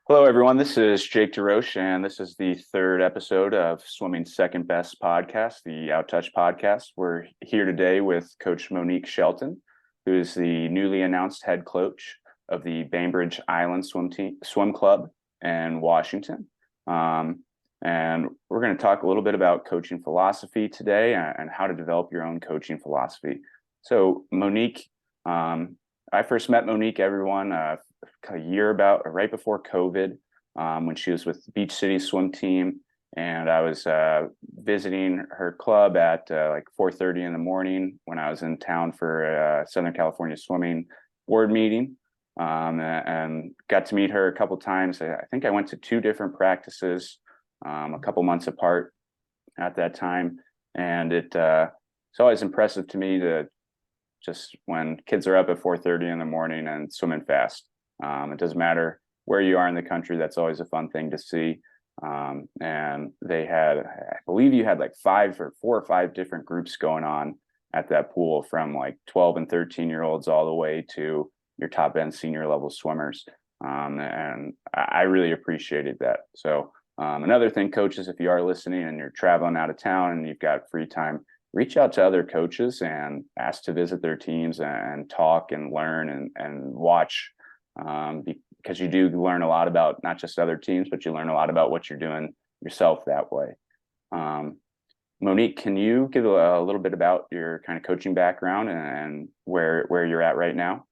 Hello, everyone. This is Jake Roches, and this is the third episode of Swimming's Second Best podcast, the Outtouch podcast. We're here today with Coach Monique Shelton, who is the newly announced head coach of the Bainbridge Island Swim Club in Washington. And we're going to talk a little bit about coaching philosophy today and how to develop your own coaching philosophy. So, Monique, I first met Monique, everyone, a year about right before COVID, when she was with the Beach City swim team, and I was visiting her club at like 4:30 in the morning when I was in town for a Southern California Swimming Board meeting, and got to meet her a couple times. I think I went to two different practices, a couple months apart at that time, and it's always impressive to me to just when kids are up at 4:30 in the morning and swimming fast. It doesn't matter where you are in the country. That's always a fun thing to see. And they had, I believe you had like four or five different groups going on at that pool, from like 12 and 13-year-olds all the way to your top end senior level swimmers. And I really appreciated that. So another thing, coaches, if you are listening and you're traveling out of town and you've got free time, reach out to other coaches and ask to visit their teams and talk and learn and watch, because you do learn a lot about not just other teams, but you learn a lot about what you're doing yourself that way. Monique, can you give a little bit about your kind of coaching background and where you're at right now?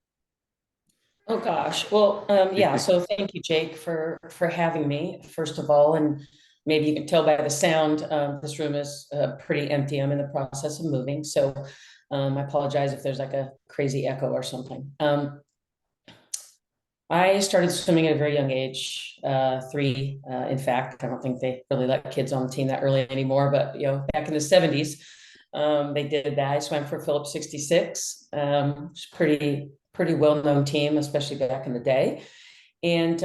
Oh gosh. Well, yeah. So thank you, Jake, for having me, first of all. And maybe you can tell by the sound, this room is pretty empty. I'm in the process of moving, so I apologize if there's like a crazy echo or something. I started swimming at a very young age, three. In fact, I don't think they really let kids on the team that early anymore. But back in the '70s, they did that. I swam for Phillips 66. It's pretty well-known team, especially back in the day. And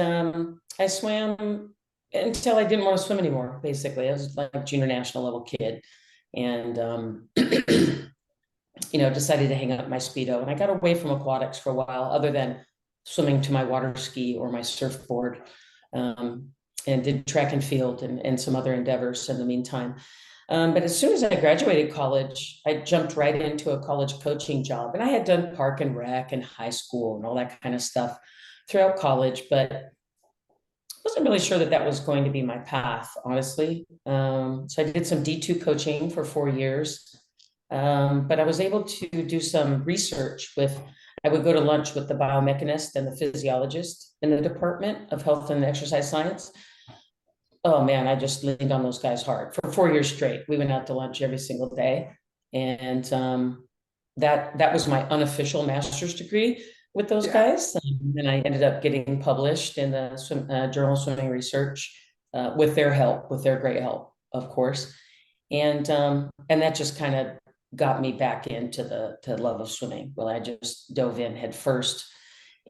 I swam until I didn't want to swim anymore. Basically, I was like a junior national level kid, and decided to hang up my Speedo. And I got away from aquatics for a while, other than swimming to my water ski or my surfboard, and did track and field and some other endeavors in the meantime. But as soon as I graduated college, I jumped right into a college coaching job. And I had done park and rec and high school and all that kind of stuff throughout college, but wasn't really sure that that was going to be my path, honestly. So I did some D2 coaching for 4 years. But I was able to do some research I would go to lunch with the biomechanist and the physiologist in the Department of Health and Exercise Science. Oh man, I just leaned on those guys hard for 4 years straight. We went out to lunch every single day. And that was my unofficial master's degree with those guys. And I ended up getting published in the Journal of Swimming Research, with their help, with their great help, of course. And that just kind of got me back into the love of swimming. Well, I just dove in head first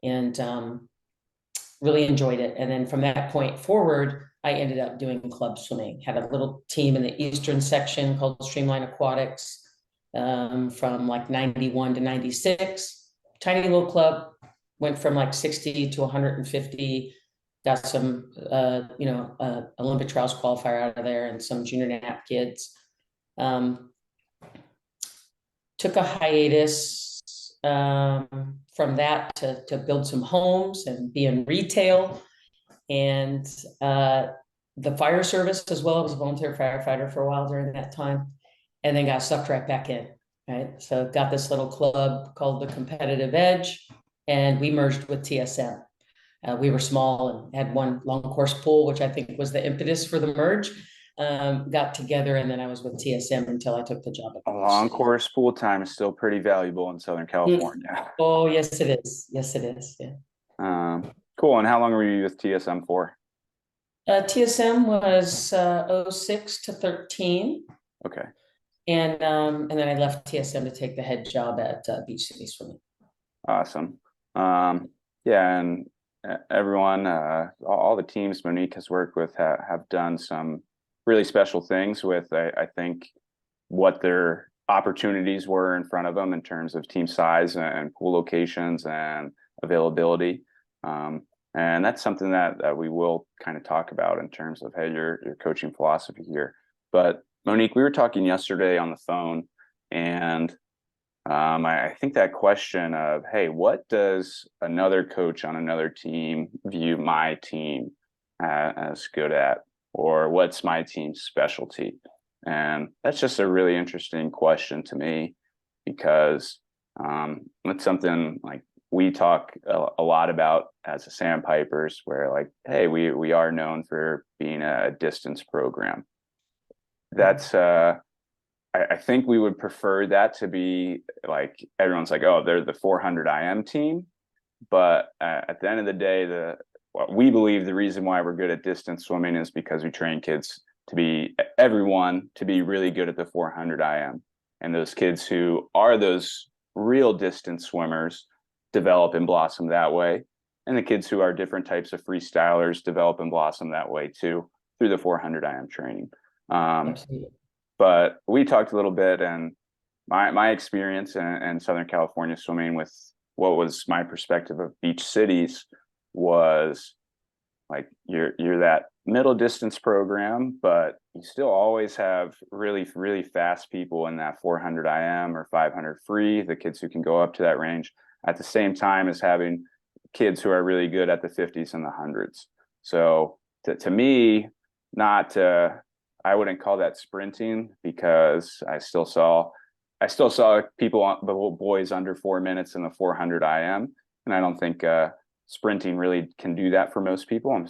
and really enjoyed it. And then from that point forward, I ended up doing club swimming. Had a little team in the eastern section called Streamline Aquatics, from like 91 to 96. Tiny little club, went from like 60 to 150. Got some, Olympic trials qualifier out of there and some junior nap kids. Took a hiatus from that to build some homes and be in retail and the fire service as well. I was a volunteer firefighter for a while during that time, and then got sucked right back in. Right, so got this little club called the Competitive Edge, and we merged with TSM. We were small and had one long course pool, which I think was the impetus for the merge. Got together, and then I was with TSM until I took the job at A long course pool time is still pretty valuable in Southern California. Oh, yes, it is. Yes, it is. Yeah. Cool. And how long were you with TSM for? TSM was 06 to 13. Okay. And then I left TSM to take the head job at Beach City Swimming. Awesome. Yeah, and everyone, all the teams Monique has worked with have done some really special things with, I think, what their opportunities were in front of them in terms of team size and pool locations and availability. And that's something that we will kind of talk about in terms of, hey, your coaching philosophy here. But Monique, we were talking yesterday on the phone, and I think that question of, hey, what does another coach on another team view my team as good at, or what's my team's specialty? And that's just a really interesting question to me, because it's something like we talk a lot about as a Sandpipers, where like, hey, we are known for being a distance program. That's I think we would prefer that to be like, everyone's like, oh, they're the 400 IM team. But at the end of the day, we believe the reason why we're good at distance swimming is because we train kids to be, everyone to be really good at the 400 IM. And those kids who are those real distance swimmers develop and blossom that way. And the kids who are different types of freestylers develop and blossom that way too, through the 400 IM training. Absolutely. But we talked a little bit, and my experience in Southern California swimming with what was my perspective of beach cities was like, you're that middle distance program, but you still always have really, really fast people in that 400 IM or 500 free, the kids who can go up to that range, at the same time as having kids who are really good at the 50s and the hundreds. So to me, not I wouldn't call that sprinting, because I still saw people, the boys under 4 minutes in the 400 IM, and I don't think sprinting really can do that for most people. I'm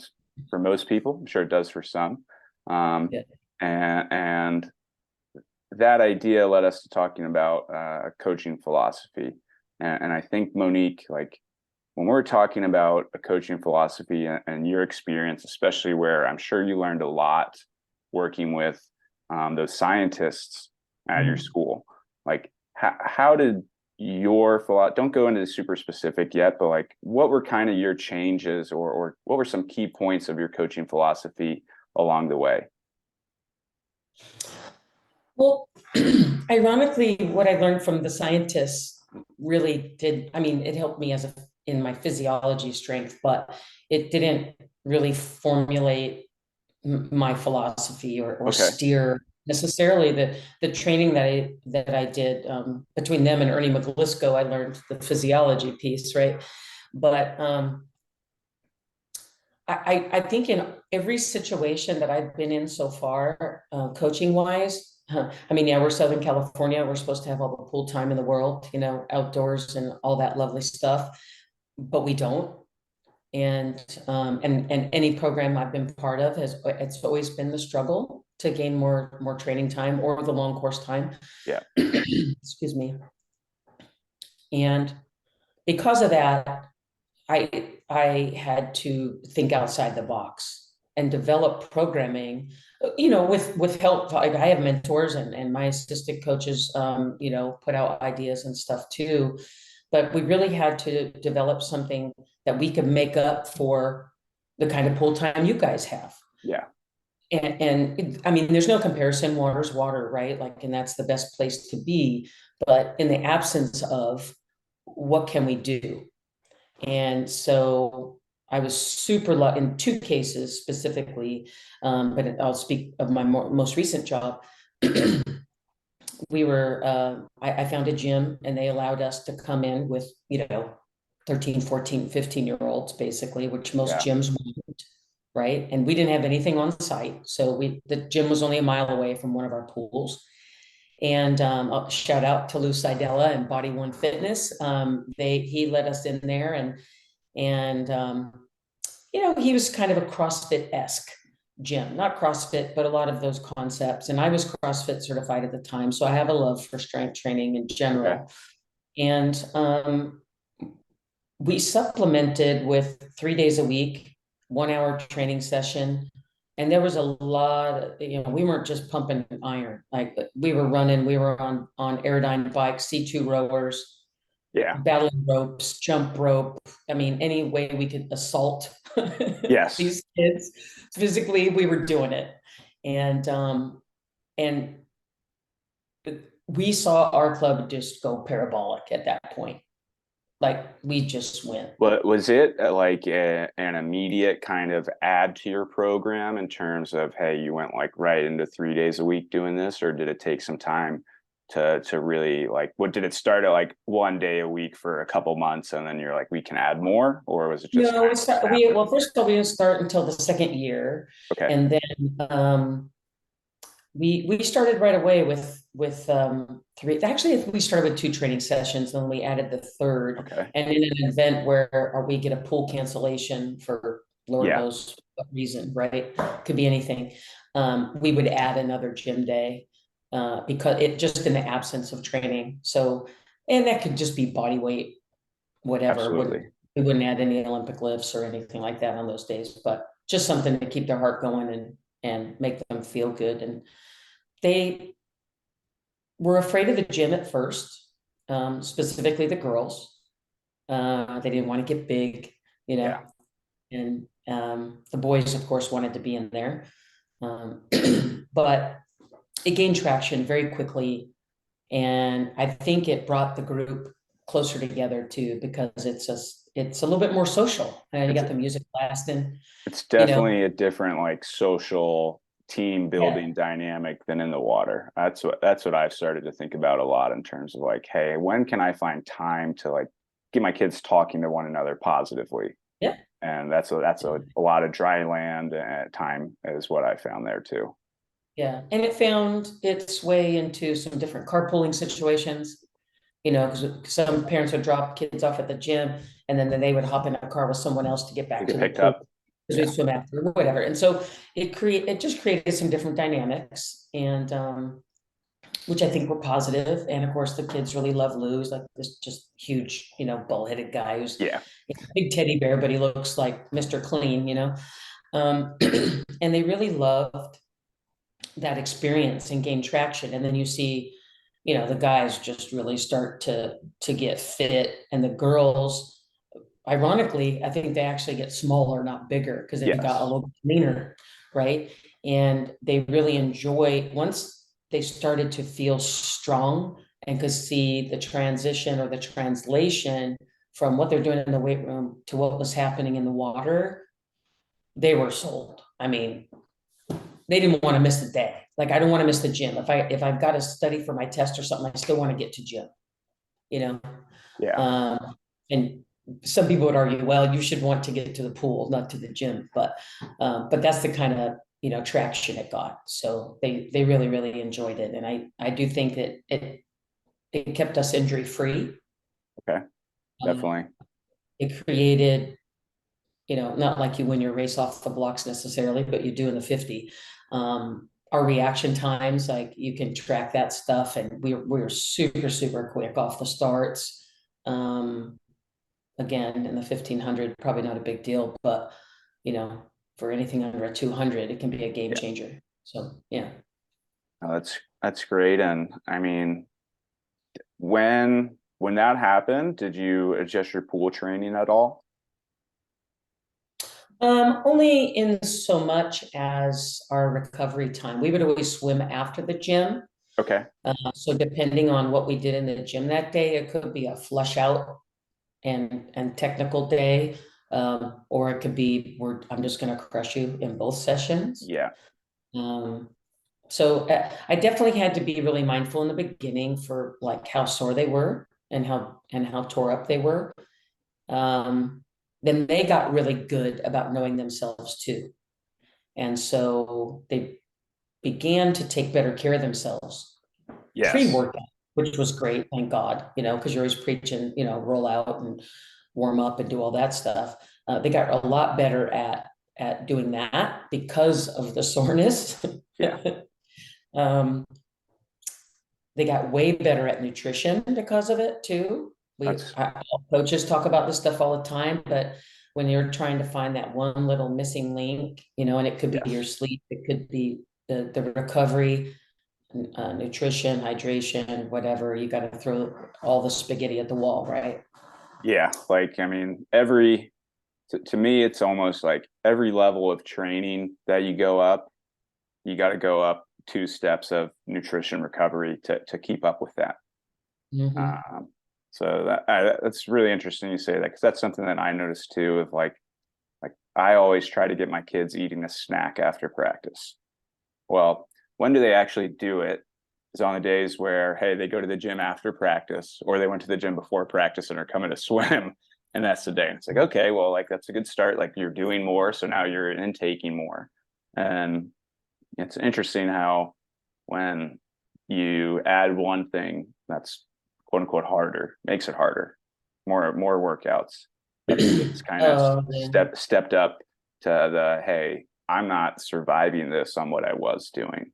sure it does for some. Yeah. And that idea led us to talking about a coaching philosophy. And I think, Monique, like, when we're talking about a coaching philosophy and your experience, especially where I'm sure you learned a lot working with those scientists at your school, like how did your don't go into the super specific yet, but like, what were kind of your changes, or what were some key points of your coaching philosophy along the way? Well, ironically, what I learned from the scientists really did, I mean, it helped me in my physiology strength, but it didn't really formulate my philosophy or Okay. steer necessarily the training that I did between them and Ernie McGlisco. I learned the physiology piece, right? But I think in every situation that I've been in so far, coaching wise, I mean, yeah, we're Southern California. We're supposed to have all the pool time in the world, outdoors and all that lovely stuff, but we don't. And any program I've been part of it's always been the struggle to gain more training time or the long course time. Yeah. Excuse me. And because of that, I had to think outside the box and develop programming, with help. I have mentors and my assistant coaches, put out ideas and stuff too. But we really had to develop something that we could make up for the kind of pool time you guys have. Yeah. And I mean, there's no comparison. Water's water, right? Like, and that's the best place to be. But in the absence of, what can we do? And so I was super lucky in two cases specifically, but I'll speak of my most recent job. I found a gym, and they allowed us to come in with, 13, 14, 15-year-olds, basically, which most Yeah. gyms won't, right? And we didn't have anything on site. So the gym was only a mile away from one of our pools. And I'll shout out to Lou Sidella and Body One Fitness. He let us in there, and he was kind of a CrossFit-esque gym, not CrossFit, but a lot of those concepts. And I was CrossFit certified at the time, so I have a love for strength training in general. Okay. And we supplemented with 3 days a week, 1 hour training session. And there was a lot, we weren't just pumping iron. Like, we were running, we were on Aerodyne bikes, C2 rowers, Yeah. battling ropes, jump rope. I mean, any way we could assault Yes. these kids physically, we were doing it. And we saw our club just go parabolic at that point. Like we just went. But was it like an immediate kind of add to your program in terms of, hey, you went like right into 3 days a week doing this, or did it take some time to really like, what did it start at like 1 day a week for a couple months and then you're like, we can add more, or was it just No, kind of just well, happened? first of all, we didn't start until the second year. Okay. And then we started right away with three. Actually, we started with two training sessions, and then we added the third. Okay. And in an event where we get a pool cancellation for Lord Yeah, knows what reason, right? Could be anything. We would add another gym day because it just in the absence of training. So, and that could just be body weight, whatever. absolutely. We wouldn't add any Olympic lifts or anything like that on those days, but just something to keep their heart going and make them feel good. And they were afraid of the gym at first, specifically the girls. They didn't want to get big, you know, Yeah, and the boys, of course, wanted to be in there. Um, but it gained traction very quickly. And I think it brought the group closer together too, because it's a little bit more social. And you it's got the music blasting, it's you know. definitely a different like social team Yeah, building dynamic than in the water. That's what I've started to think about a lot in terms of like, hey, when can I find time to like get my kids talking to one another positively? yeah. And that's a lot of dry land time is what I found there too. Yeah, and it found its way into some different carpooling situations, you know, because some parents would drop kids off at the gym and then they would hop in a car with someone else to get To back get to the picked pool up. because we Yeah. swim after or whatever. And so it just created some different dynamics and which I think were positive. And of course the kids really love Lou. He's like this just huge, you know, bull-headed guy who's Yeah. a big teddy bear, but he looks like Mr. Clean, you know. Um, and they really loved that experience and gain traction. And then you see, you know, the guys just really start to get fit, and the girls, ironically, I think they actually get smaller, not bigger, because they've got a Yes. little bit leaner, right? And they really enjoy once they started to feel strong and could see the transition or the translation from what they're doing in the weight room to what was happening in the water, they were sold. I mean, they didn't want to miss the day. Like I don't want to miss the gym. If I've got to study for my test or something, I still want to get to gym, you know. Yeah. And some people would argue, well, you should want to get to the pool, not to the gym. But that's the kind of, you know, traction it got. So they really, really enjoyed it. And I do think that it kept us injury free. Okay. Um, Definitely. it created, you know, not like you win your race off the blocks necessarily, but you do in the 50. Our reaction times, like you can track that stuff, and we're super, super quick off the starts. Um, Again, in the 1500, probably not a big deal, but you know, for anything under a 200, it can be a game Yeah. changer. So yeah. No, that's great. And I mean, when that happened, did you adjust your pool training at all? Only in so much as our recovery time. We would always swim after the gym. Okay. So depending on what we did in the gym that day, it could be a flush out and technical day, or it could be I'm just going to crush you in both sessions. Yeah. Um, so I definitely had to be really mindful in the beginning for like how sore they were and how tore up they were. Um, then they got really good about knowing themselves too, and so they began to take better care of themselves Yes. pre-workout, which was great, thank God, you know, because you're always preaching, you know, roll out and warm up and do all that stuff. They got a lot better at doing that because of the soreness. Yeah. um, they got way better at nutrition because of it too. That's Coaches talk about this stuff all the time, but when you're trying to find that one little missing link, you know, and it could be your yes. sleep, it could be the recovery, nutrition, hydration, whatever. You got to throw all the spaghetti at the wall, right? Yeah. Like, I mean, to me, it's almost like every level of training that you go up, you got to go up 2 steps of nutrition recovery to keep up with that. Mm-hmm. Um, So that's really interesting you say that, because that's something that I noticed too. Of like I always try to get my kids eating a snack after practice. Well, when do they actually do it? Is on the days where, hey, they go to the gym after practice, or they went to the gym before practice and are coming to swim, and that's the day. And it's like, okay, well, like that's a good start. Like you're doing more, so now you're intaking more. And it's interesting how when you add one thing that's quote unquote harder, makes it harder, more workouts, that the kids kind of Oh, yeah. stepped up to the, hey, I'm not surviving this on what I was doing.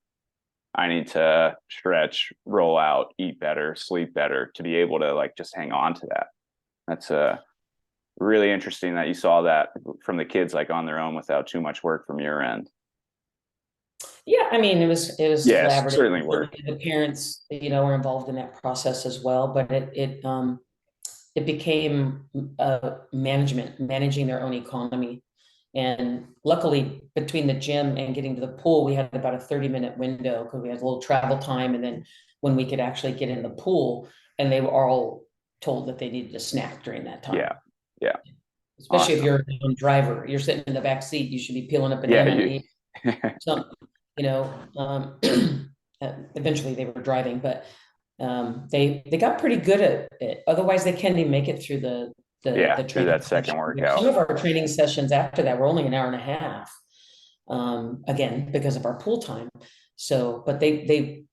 I need to stretch, roll out, eat better, sleep better to be able to like just hang on to that. That's really interesting that you saw that from the kids like on their own without too much work from your end. Yeah, I mean, it was Yes, collaborative. certainly work. The parents, were involved in that process as well, but it became managing their own economy. And luckily, between the gym and getting to the pool, we had about a 30-minute window because we had a little travel time. And then when we could actually get in the pool, and they were all told that they needed a snack during that time. Yeah. Yeah. Especially if Awesome. you're a driver, you're sitting in the back seat, you should be peeling a Yeah. banana and eating something, you know. Eventually they were driving, but they got pretty good at it. Otherwise, they can't even make it through Yeah. the Through training that second session. Some workout. of our training sessions after that were only an hour and a half. Again, because of our pool time. So, but they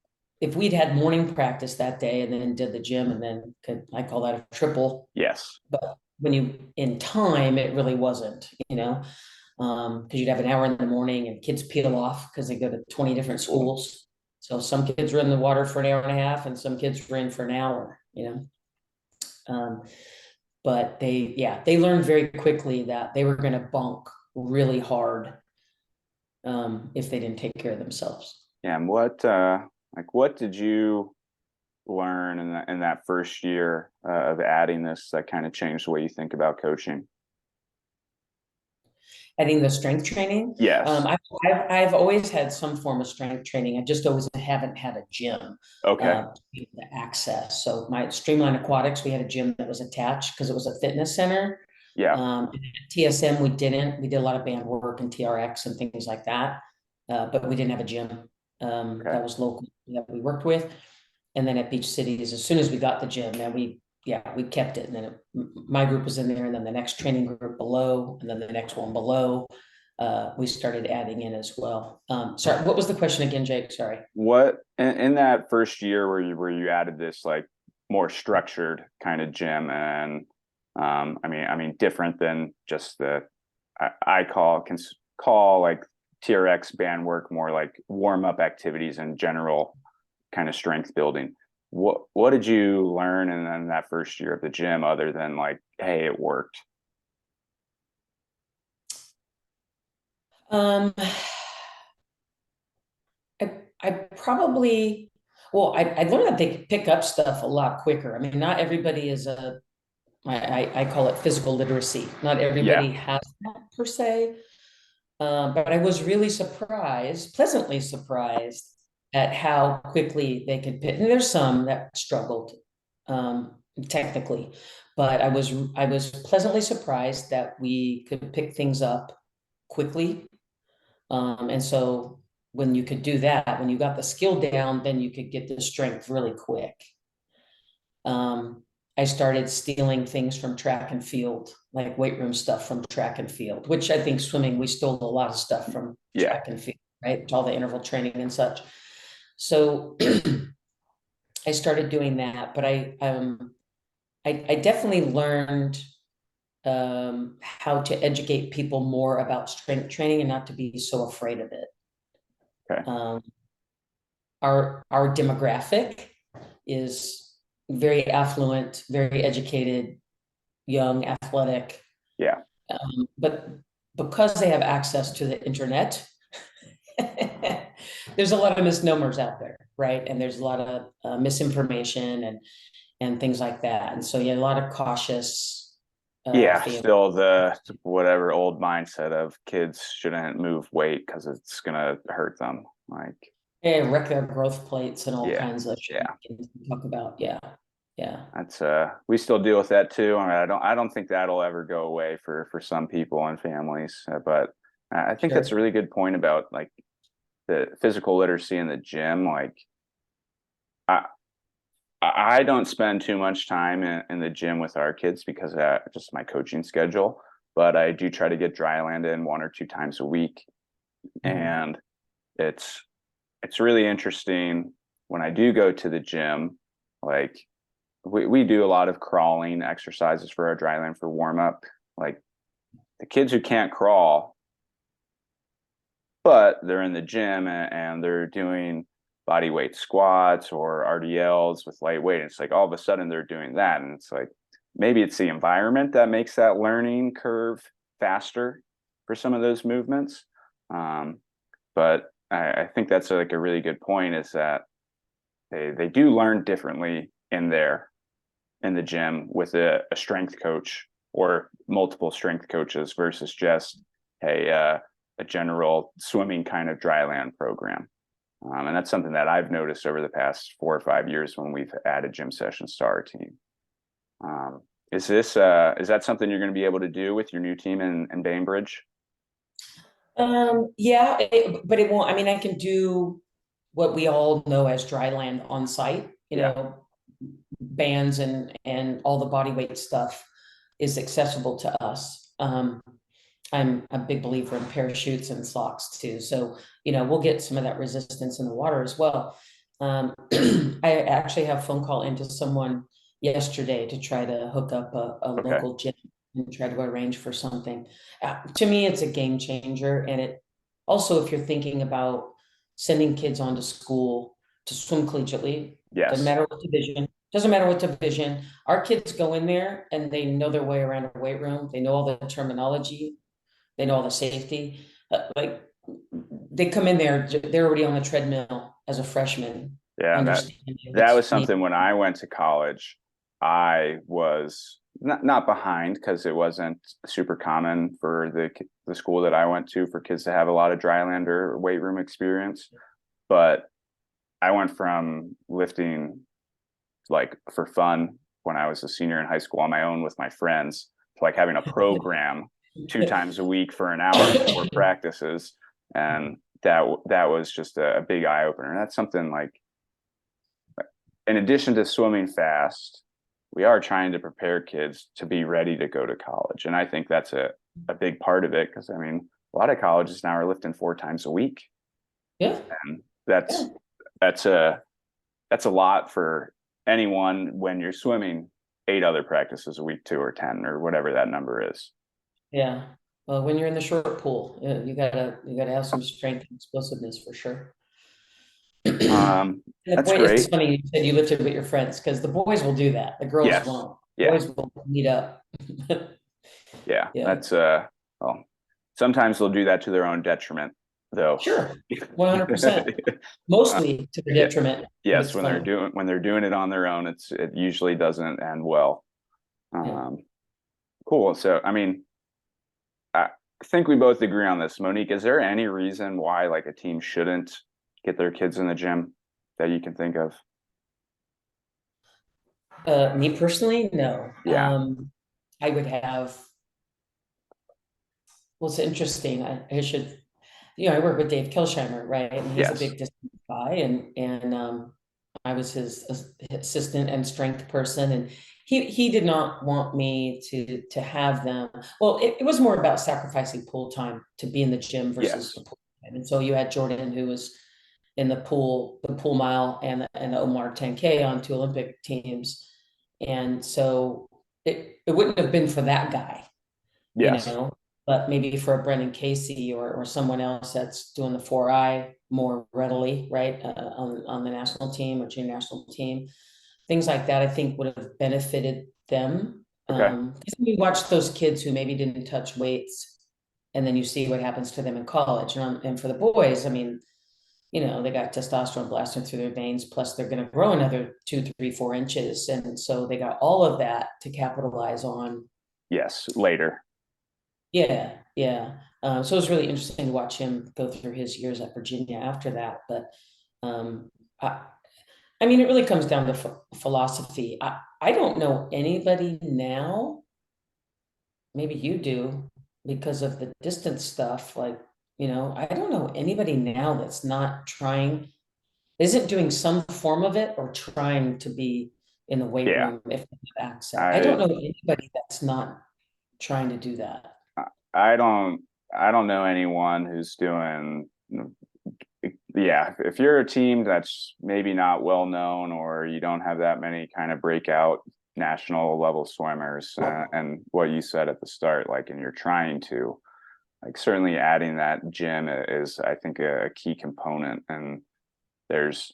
if we'd had morning practice that day and then did the gym and then I call that a triple. Yes. But when you in time, it really wasn't, because you'd have an hour in the morning and kids peel off because they go to 20 different Cool. schools. So some kids were in the water for an hour and a half and some kids were in for an hour. Um, but they learned very quickly that they were going to bunk really hard if they didn't take care of themselves. Yeah. And what did you learn in that first year of adding this that kind of changed the way you think about coaching? Adding the strength training. Yes. I've always had some form of strength training. I just always haven't had a gym Okay. to be able to access. So my Streamline Aquatics, we had a gym that was attached because it was a fitness center. Yeah. At TSM, we didn't. We did a lot of band work and TRX and things like that, but we didn't have a gym Okay. that was local that we worked with. And then at Beach Cities, as soon as we got the gym, then we kept it. And then my group was in there, and then the next training group below, and then the next one below. We started adding in as well. Sorry, what was the question again, Jake? Sorry. What in that first year where you added this like more structured kind of gym, and I mean different than just the I can call like TRX band work more like warm up activities and general kind of strength building. What did you learn in then that first year of the gym other than like, hey, it worked? Um, I probably, well, I learned that they could pick up stuff a lot quicker. I mean, not everybody is I call it physical literacy. Not Yeah. everybody has that per se. But I was really surprised, pleasantly surprised at how quickly they could pick. And there's some that struggled technically, but I was pleasantly surprised that we could pick things up quickly. And so when you could do that, when you got the skill down, then you could get the strength really quick. Um, I started stealing things from track and field, like weight room stuff from track and field, which I think swimming, we stole a lot of stuff from Yeah. track and field, right? All the interval training and such. So I started doing that, but I definitely learned how to educate people more about strength training and not to be so afraid of it. Okay. Our demographic is very affluent, very educated, young, athletic. Yeah. But because they have access to the internet, there's a lot of misnomers out there, right? And there's a lot of misinformation and things like that. And so yeah, a lot of cautious Yeah, families. still the whatever old mindset of kids shouldn't move weight because it's gonna hurt them. Like, Yeah, wreck their growth plates and all yeah, kinds of shit yeah, we can talk about. Yeah. Yeah, That's we still deal with that too. I don't think that'll ever go away for some people and families. But I think that's sure. a really good point about like the physical literacy in the gym. Like I I don't spend too much time in the gym with our kids because of just my coaching schedule, but I do try to get Dryland in 1 or 2 times a week, Mhm. and it's it's really interesting when I do go to the gym. Like we do a lot of crawling exercises for our Dryland for warm up. Like the kids who can't crawl, but they're in the gym and they're doing body weight squats or RDLs with lightweight. It's like all of a sudden they're doing that. And it's like maybe it's the environment that makes that learning curve faster for some of those movements. But I think that's like a really good point is that they do learn differently in the gym with a strength coach or multiple strength coaches versus just a general swimming kind of dryland program. And that's something that I've noticed over the past 4 or 5 years when we've added gym sessions to our team. Um, is that something you're going to be able to do with your new team in Bainbridge? Yeah, but it won't, I mean, I can do what we all know as dry land on site, Yeah, bands and all the body weight stuff is accessible to us. I'm a big believer in parachutes and socks too. So, we'll get some of that resistance in the water as well. I actually have a phone call into someone yesterday to try to hook up a okay, local gym and try to arrange for something. To me, it's a game changer. And it also, if you're thinking about sending kids on to school to swim collegiately, yes, doesn't matter what division, our kids go in there and they know their way around a weight room. They know all the terminology, they know all the safety. Like they come in there, they're already on the treadmill as a freshman, yeah, understanding that was what's needed. something when I went to college. I was not behind because it wasn't super common for the school that I went to for kids to have a lot of dryland or weight room experience. But I went from lifting like for fun when I was a senior in high school on my own with my friends to like having a program 2 times a week for an hour before practices, and that was just a big eye opener. And that's something like in addition to swimming fast, we are trying to prepare kids to be ready to go to college. And I think that's a big part of it because I mean, a lot of colleges now are lifting 4 times a week. Yeah, And yeah, that's a lot for anyone when you're swimming 8 other practices a week, 2 or 10 or whatever that number is. yeah. Well, when you're in the short pool, you gotta have some strength and explosiveness for sure. The That's boy, it's great. funny you said you lifted with your friends because the boys will do that. The girls Yes. won't. Yeah. Boys will meet up. Yeah. Yeah, That's well, sometimes they'll do that to their own detriment though. sure, 100%. Mostly to their Yeah. detriment, but Yes, it's funny. when they're doing it on their own, it usually doesn't end well. Yeah. Um, cool. So, I mean, I think we both agree on this. Monique, is there any reason why like a team shouldn't get their kids in the gym that you can think of? Me personally, no. Yeah. I would have, well, it's interesting. I should, I work with Dave Kilsheimer, right? And he's a Yes. big distance guy, and I was his assistant and strength person, and he did not want me to have them. Well, it was more about sacrificing pool time to be in the gym versus Yes. the pool time. And so you had Jordan, who was in the pool mile and the Omar 10K on two Olympic teams. And so it wouldn't have been for that guy, you Yes. know, but maybe for a Brendan Casey or someone else that's doing the 4I more readily, right, on the national team or junior national team, things like that, I think would have benefited them. Okay. Because you watch those kids who maybe didn't touch weights, and then you see what happens to them in college. And for the boys, I mean, they got testosterone blasting through their veins, plus they're going to grow another 2, 3, 4 inches. And so they got all of that to capitalize on. Yes. Later. Yeah, yeah. So it was really interesting to watch him go through his years at Virginia after that. But um, I, I mean, it really comes down to philosophy. I don't know anybody now, maybe you do, because of the distance stuff. Like, I don't know anybody now that's not trying, isn't doing some form of it or trying to be in the weight Yeah, room if they have access. I don't I know anybody that's not trying to do that. I don't I don't know anyone who's doing. Yeah, if you're a team that's maybe not well known, or you don't have that many kind of breakout national level swimmers, and what you said at the start, like, and you're trying to, like, certainly adding that gym is, I think, a key component. And there's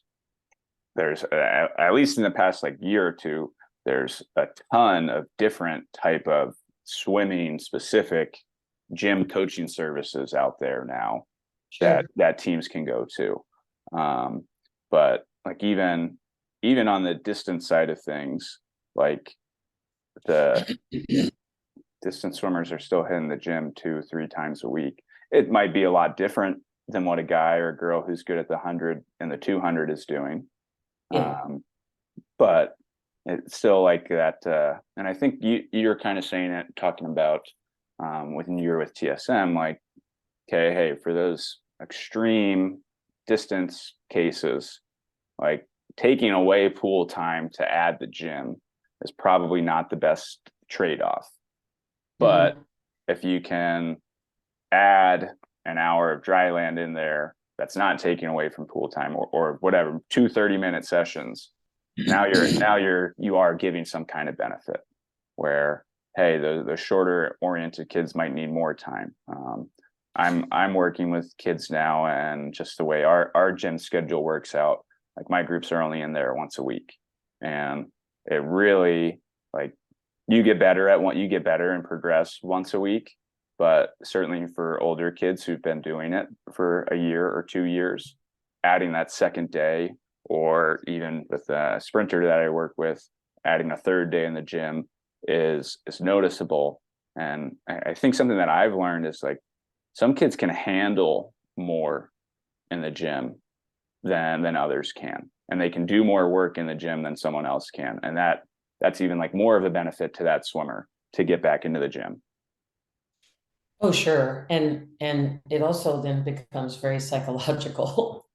at least in the past like year or two, there's a ton of different type of swimming specific gym coaching services out there now Sure. that teams can go to. But like, even on the distance side of things, like, the distance swimmers are still hitting the gym 2-3 times a week. It might be a lot different than what a guy or a girl who's good at the 100 and the 200 is doing. Yeah. But it's still like that. And I think you're kind of saying it, talking about, when you were with TSM, like, okay, hey, for those extreme distance cases, like, taking away pool time to add the gym is probably not the best trade-off. But Mhm. if you can add an hour of Dryland in there, that's not taking away from pool time, or whatever, 2 30-minute sessions. You are giving some kind of benefit where, hey, the shorter oriented kids might need more time. I'm working with kids now, and just the way our gym schedule works out, like, my groups are only in there once a week, and it really, like, you get better and progress once a week. But certainly for older kids who've been doing it for a year or 2 years, adding that second day, or even with a sprinter that I work with, adding a third day in the gym is noticeable. And I think something that I've learned is, like, some kids can handle more in the gym than others can, and they can do more work in the gym than someone else can, and that's even like more of a benefit to that swimmer to get back into the gym. Oh, sure. And it also then becomes very psychological.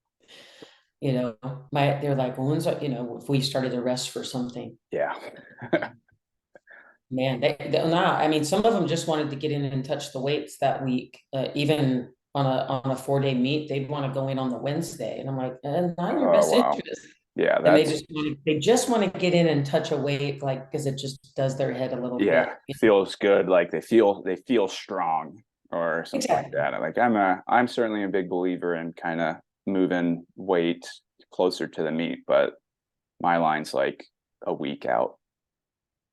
They're like, well, if we started a rest for something, Yeah. man, I mean, some of them just wanted to get in and touch the weights that week. Even on a 4-day meet, they'd want to go in on the Wednesday, and I'm like, not in your Oh best wow. interest. Yeah, And that's they just want to get in and touch a weight, like, because it just does their head a little yeah, bit. feels good, like they feel strong or something like Exactly. that. Like, I'm certainly a big believer in kind of moving weight closer to the meet, but my line's like a week out.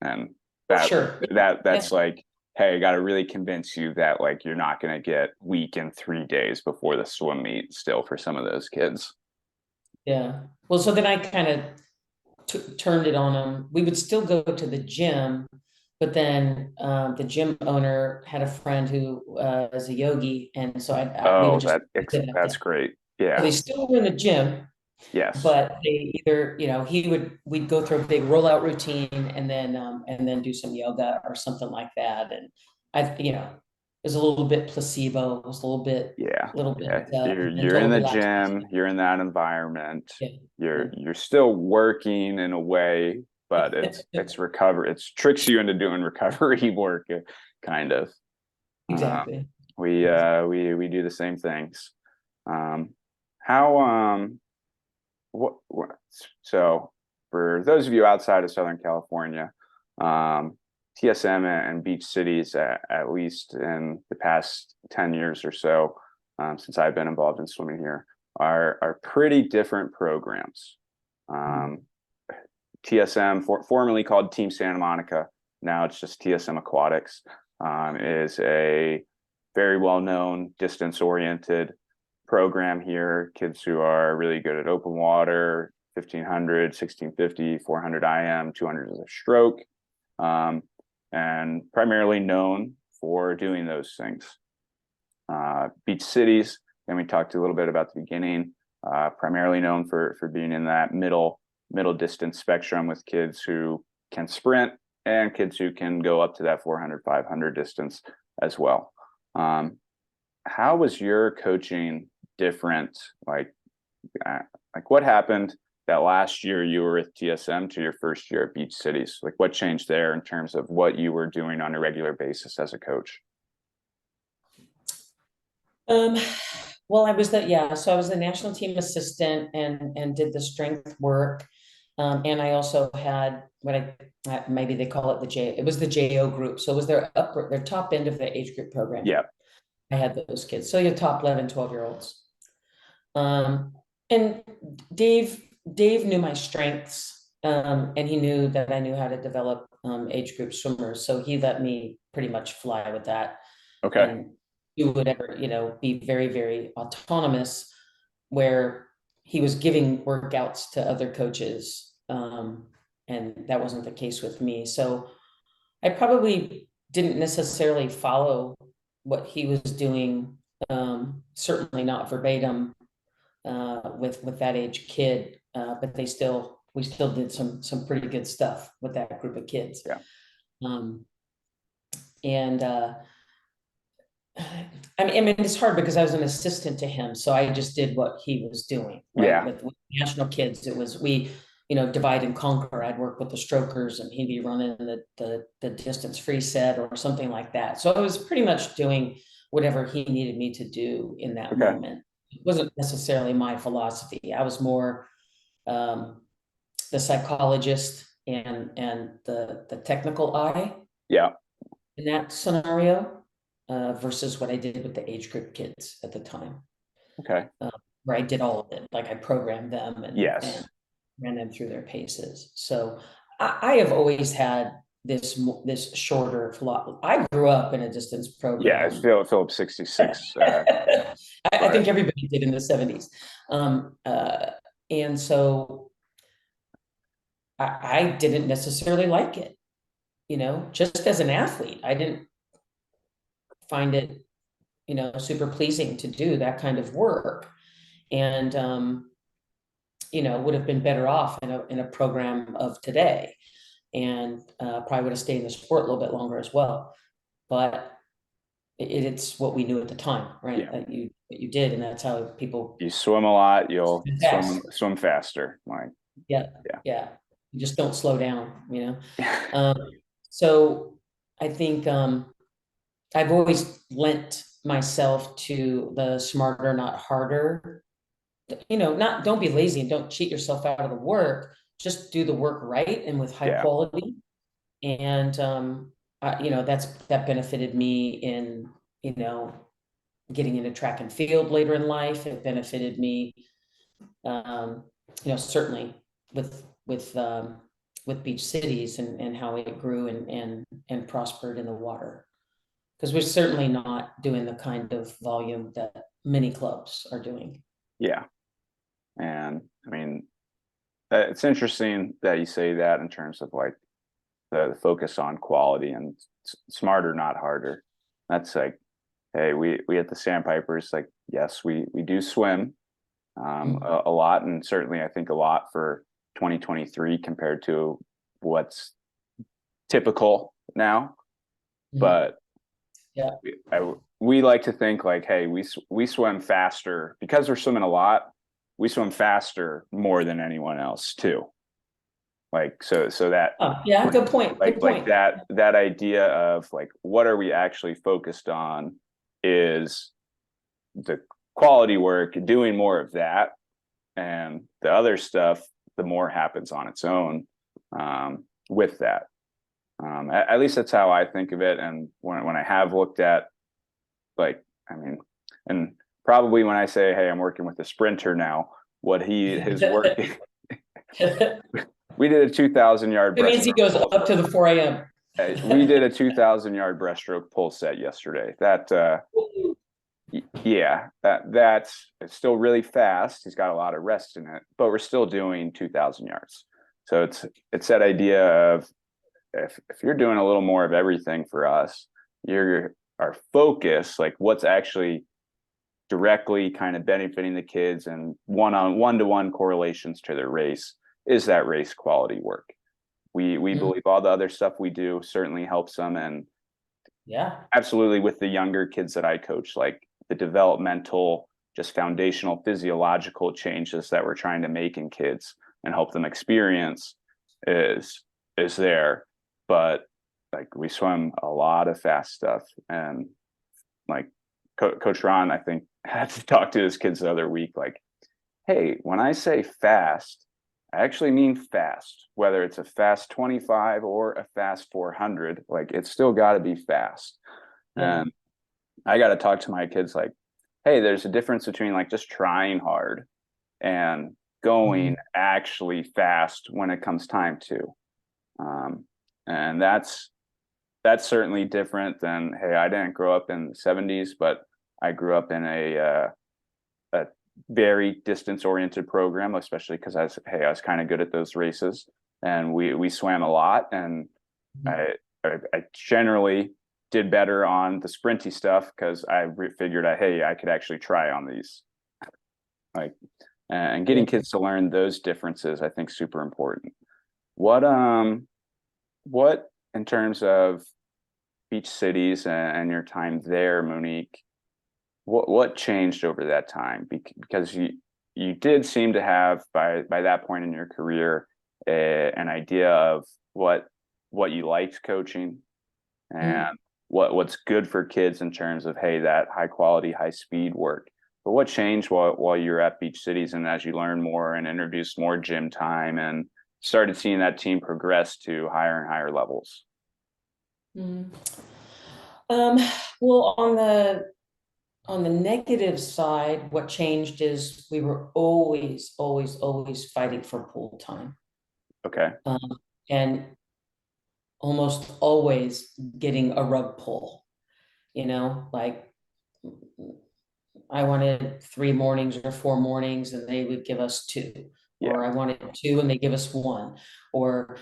And Oh, that sure. Yeah. that's like, hey, I got to really convince you that, like, you're not going to get weak in 3 days before the swim meet still for some of those kids. Yeah. Well, so then I kind of turned it on them. We would still go to the gym, but then the gym owner had a friend who is a yogi, and so we would Oh, just visit at that's them. great. So they Yeah. still were in the gym, Yes. but they either, we'd go through a big rollout routine and then do some yoga or something like that. And it was a little bit placebo, it was a little bit, Yeah. little bit Yeah. You're in mental the relaxation. gym, you're in that environment. Yeah, You're still working in a way, but yeah. it tricks you into doing recovery work, kind of. Uh, Exactly. we do the same things. Um, how what so for those of you outside of Southern California, um, TSM and beach cities, at least in the past 10 years or so, since I've been involved in swimming here, are pretty different programs. Mm. Um, TSM, formerly called Team Santa Monica, now it's just TSM Aquatics, is a very well-known distance-oriented program here. Kids who are really good at open water, 1500, 1650, 400 IM, 200 is a stroke, um, and primarily known for doing those things. Beach cities, and we talked a little bit about the beginning, primarily known for being in that middle middle distance spectrum with kids who can sprint and kids who can go up to that 400, 500 distance as well. How was your coaching different? Like what happened that last year you were with TSM to your first year at Beach Cities? Like what changed there in terms of what you were doing on a regular basis as a coach? Well, so I was the national team assistant and did the strength work. And I also had maybe they call it it was the JO group. So it was their top end of the age group program. Yeah. I had those kids. So your top 11, 12-year-olds. And Dave knew my strengths, and he knew that I knew how to develop age group swimmers. So he let me pretty much fly with that. Okay. And do whatever, be very, very autonomous, where he was giving workouts to other coaches. And that wasn't the case with me. So I probably didn't necessarily follow what he was doing, certainly not verbatim with that age kid, but we still did some pretty good stuff with that group of kids. Yeah. And I mean, it's hard because I was an assistant to him, so I just did what he was doing, right? Yeah. With national kids, it was divide and conquer. I'd work with the strokers, and he'd be running the distance free set or something like that. So I was pretty much doing whatever he needed me to do in that moment. It wasn't necessarily my philosophy. I was more the psychologist and the technical eye. Yeah. In that scenario. Versus what I did with the age group kids at the time. Okay. Where I did all of it, like I programmed them and ran them through their paces. So I have always had this shorter philosophy. I grew up in a distance program. Yeah, it's Phillips 66. I think everybody did in the 70s. And so I didn't necessarily like it, just as an athlete. I didn't find it, super pleasing to do that kind of work, and would have been better off in a program of today, and probably would have stayed in the sport a little bit longer as well. But it's what we knew at the time, right? Yeah. That you did, and that's how people. You swim a lot, you'll swim faster. Like yeah. You just don't slow down, So I think I've always lent myself to the smarter, not harder. Don't be lazy and don't cheat yourself out of the work. Just do the work right and with high quality. And that benefited me in getting into track and field later in life. It benefited me, certainly with Beach Cities and how it grew and prospered in the water. Because we're certainly not doing the kind of volume that many clubs are doing. Yeah. And I mean, it's interesting that you say that in terms of like the focus on quality and smarter, not harder. That's like, hey, we at the Sandpipers, like, yes, we do swim a lot, and certainly I think a lot for 2023 compared to what's typical now. But yeah, we like to think like, hey, we swim faster because we're swimming a lot. We swim faster more than anyone else too. Like so that. Good point. Like that idea of like what are we actually focused on is the quality work, doing more of that, and the other stuff, the more happens on its own with that. At least that's how I think of it. And when I have looked at, like, I mean, and probably when I say, hey, I'm working with a sprinter now, what his work, we did a 2,000-yard. It means he goes up to the 4 a.m. We did a 2,000-yard breaststroke pull set yesterday. That's it's still really fast. He's got a lot of rest in it, but we're still doing 2,000 yards. So it's that idea of if you're doing a little more of everything for us, our focus, like what's actually directly kind of benefiting the kids and one-to-one correlations to their race is that race quality work. We believe all the other stuff we do certainly helps them, and Yeah. absolutely with the younger kids that I coach, like the developmental, just foundational physiological changes that we're trying to make in kids and help them experience is there. But like we swim a lot of fast stuff, and like Coach Ron, I think, had to talk to his kids the other week, like, hey, when I say fast, I actually mean fast, whether it's a fast 25 or a fast 400, like it's still got to be fast. Yeah. And I got to talk to my kids like, hey, there's a difference between like just trying hard and going actually fast when it comes time to. And that's certainly different than, hey, I didn't grow up in the 70s, but I grew up in a very distance oriented program, especially because I was kind of good at those races, and we swam a lot, and I generally did better on the sprinty stuff because I figured out, hey, I could actually try on these. Like, and getting kids to learn those differences, I think, super important. What in terms of beach cities and your time there, Monique, what changed over that time? Because you did seem to have by that point in your career an idea of what you liked coaching and what's good for kids in terms of, hey, that high quality, high speed work. But what changed while you were at Beach Cities, and as you learned more and introduced more gym time and started seeing that team progress to higher and higher levels? Well, on the negative side, what changed is we were always, always, always fighting for pool time. Okay. And almost always getting a rug pull, like I wanted 3 mornings or 4 mornings and they would give us 2, or I wanted 2 and they give us 1, or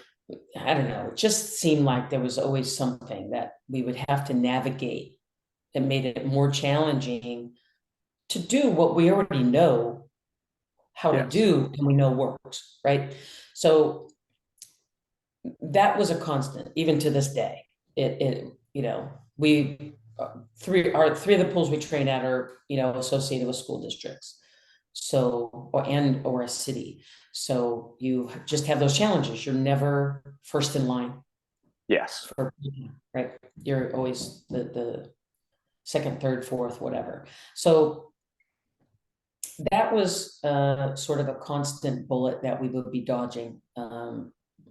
I don't know. It just seemed like there was always something that we would have to navigate that made it more challenging to do what we already know how to do and we know works, right? So that was a constant, even to this day. We three of the pools we train at are associated with school districts, so or a city. So you just have those challenges. You're never first in line. Yes. Right. You're always the second, third, fourth, whatever. So that was sort of a constant bullet that we would be dodging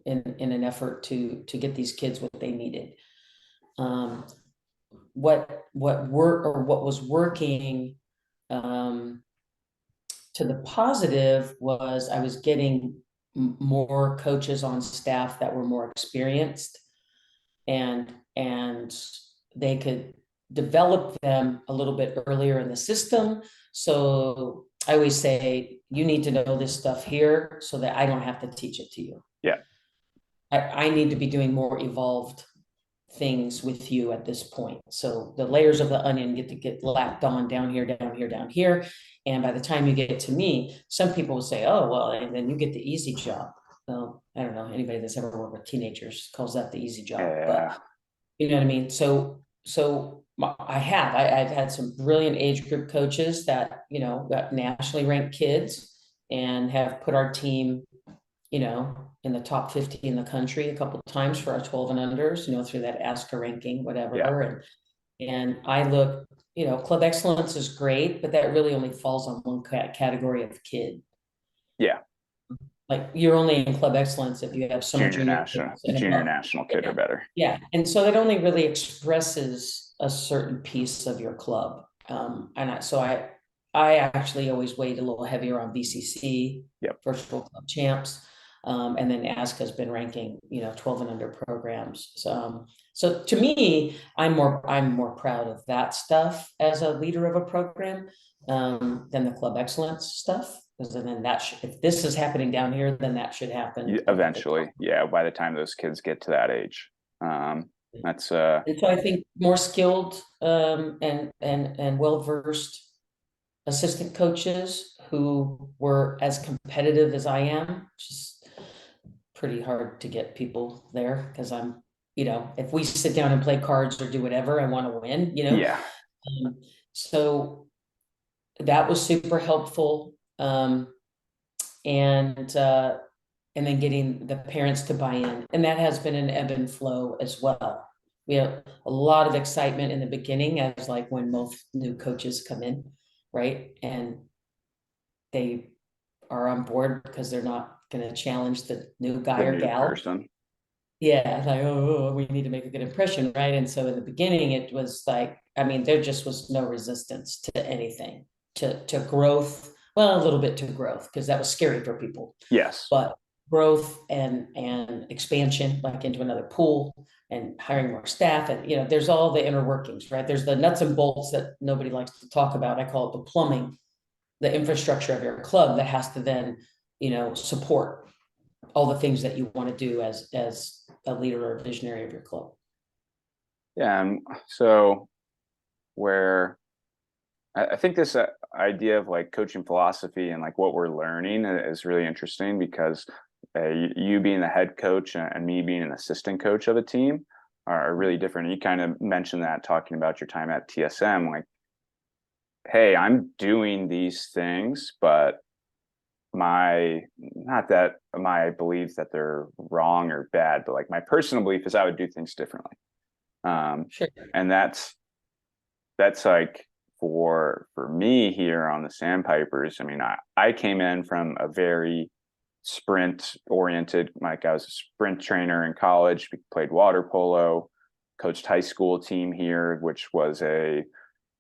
in an effort to get these kids what they needed. What was working to the positive was I was getting more coaches on staff that were more experienced, and they could develop them a little bit earlier in the system. So I always say, you need to know this stuff here so that I don't have to teach it to you. Yeah. I need to be doing more evolved things with you at this point. So the layers of the onion get lapped on down here, down here, down here. And by the time you get to me, some people will say, oh, well, and then you get the easy job. Well, I don't know, anybody that's ever worked with teenagers calls that the easy job. But you know what I mean? So I've had some brilliant age group coaches that, got nationally ranked kids and have put our team, in the top 50 in the country a couple of times for our 12 and unders, through that ASCA ranking, whatever. And I look, club excellence is great, but that really only falls on one category of kid. Yeah. Like you're only in club excellence if you have some junior national kid or better. Yeah. And so it only really expresses a certain piece of your club. So I actually always weighed a little heavier on VCC, virtual club champs. And then ASCA has been ranking, 12 and under programs. So to me, I'm more proud of that stuff as a leader of a program than the club excellence stuff. Because then if this is happening down here, then that should happen eventually. Yeah, by the time those kids get to that age. And so I think more skilled and well-versed assistant coaches who were as competitive as I am, just pretty hard to get people there because I'm, if we sit down and play cards or do whatever, I want to win, Yeah. So that was super helpful. And then getting the parents to buy in, and that has been an ebb and flow as well. We have a lot of excitement in the beginning, as like when most new coaches come in, right? And they are on board because they're not going to challenge the new guy The or new gal. person. Yeah, like, oh, we need to make a good impression, right? And so in the beginning, it was like, I mean, there just was no resistance to anything, to growth. Well, a little bit to growth because that was scary for people, Yes. but growth and expansion, like into another pool and hiring more staff, and there's all the inner workings, right? There's the nuts and bolts that nobody likes to talk about. I call it the plumbing, the infrastructure of your club that has to then, support all the things that you want to do as a leader or a visionary of your club. Yeah. And so where I think this idea of like coaching philosophy and like what we're learning is really interesting because you being the head coach and me being an assistant coach of a team are really different. You kind of mentioned that talking about your time at TSM, like, hey, I'm doing these things, but not that my belief that they're wrong or bad, but like my personal belief is I would do things differently. Sure. And that's like for me here on the Sandpipers. I mean, I came in from a very sprint oriented, like I was a sprint trainer in college, played water polo, coached high school team here, which was a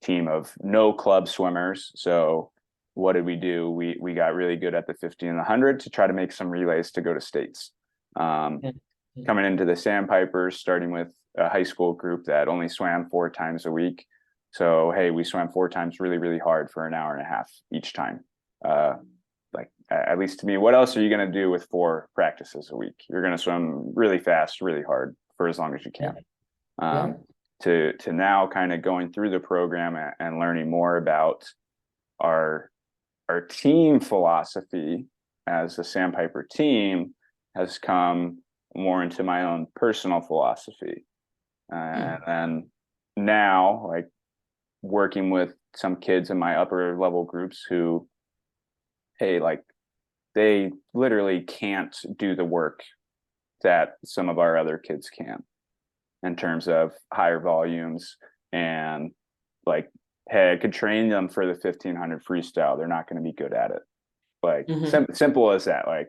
team of no club swimmers. So what did we do? We got really good at the 50 and the 100 to try to make some relays to go to states. Coming into the Sandpipers, starting with a high school group that only swam 4 times a week. So, hey, we swam 4 times really, really hard for an hour and a half each time. Like, at least to me, what else are you going to do with 4 practices a week? You're going to swim really fast, really hard for as long as you can. Yeah. To now kind of going through the program and learning more about our team philosophy as a Sandpiper team has come more into my own personal philosophy. And then now, like, working with some kids in my upper level groups who, hey, like, they literally can't do the work that some of our other kids can in terms of higher volumes. And like, hey, I could train them for the 1500 freestyle. They're not going to be good at it. Like, simple as that. Like,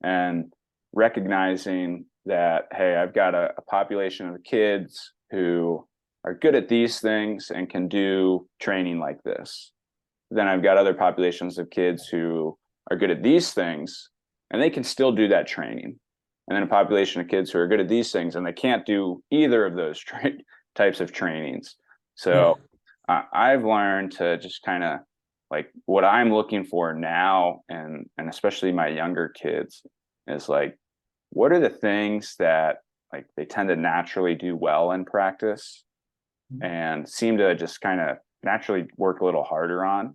and recognizing that, hey, I've got a population of kids who are good at these things and can do training like this. Then I've got other populations of kids who are good at these things and they can still do that training. And then a population of kids who are good at these things and they can't do either of those types of trainings. So I've learned to just kind of, like, what I'm looking for now, and especially my younger kids, is like, what are the things that like they tend to naturally do well in practice and seem to just kind of naturally work a little harder on,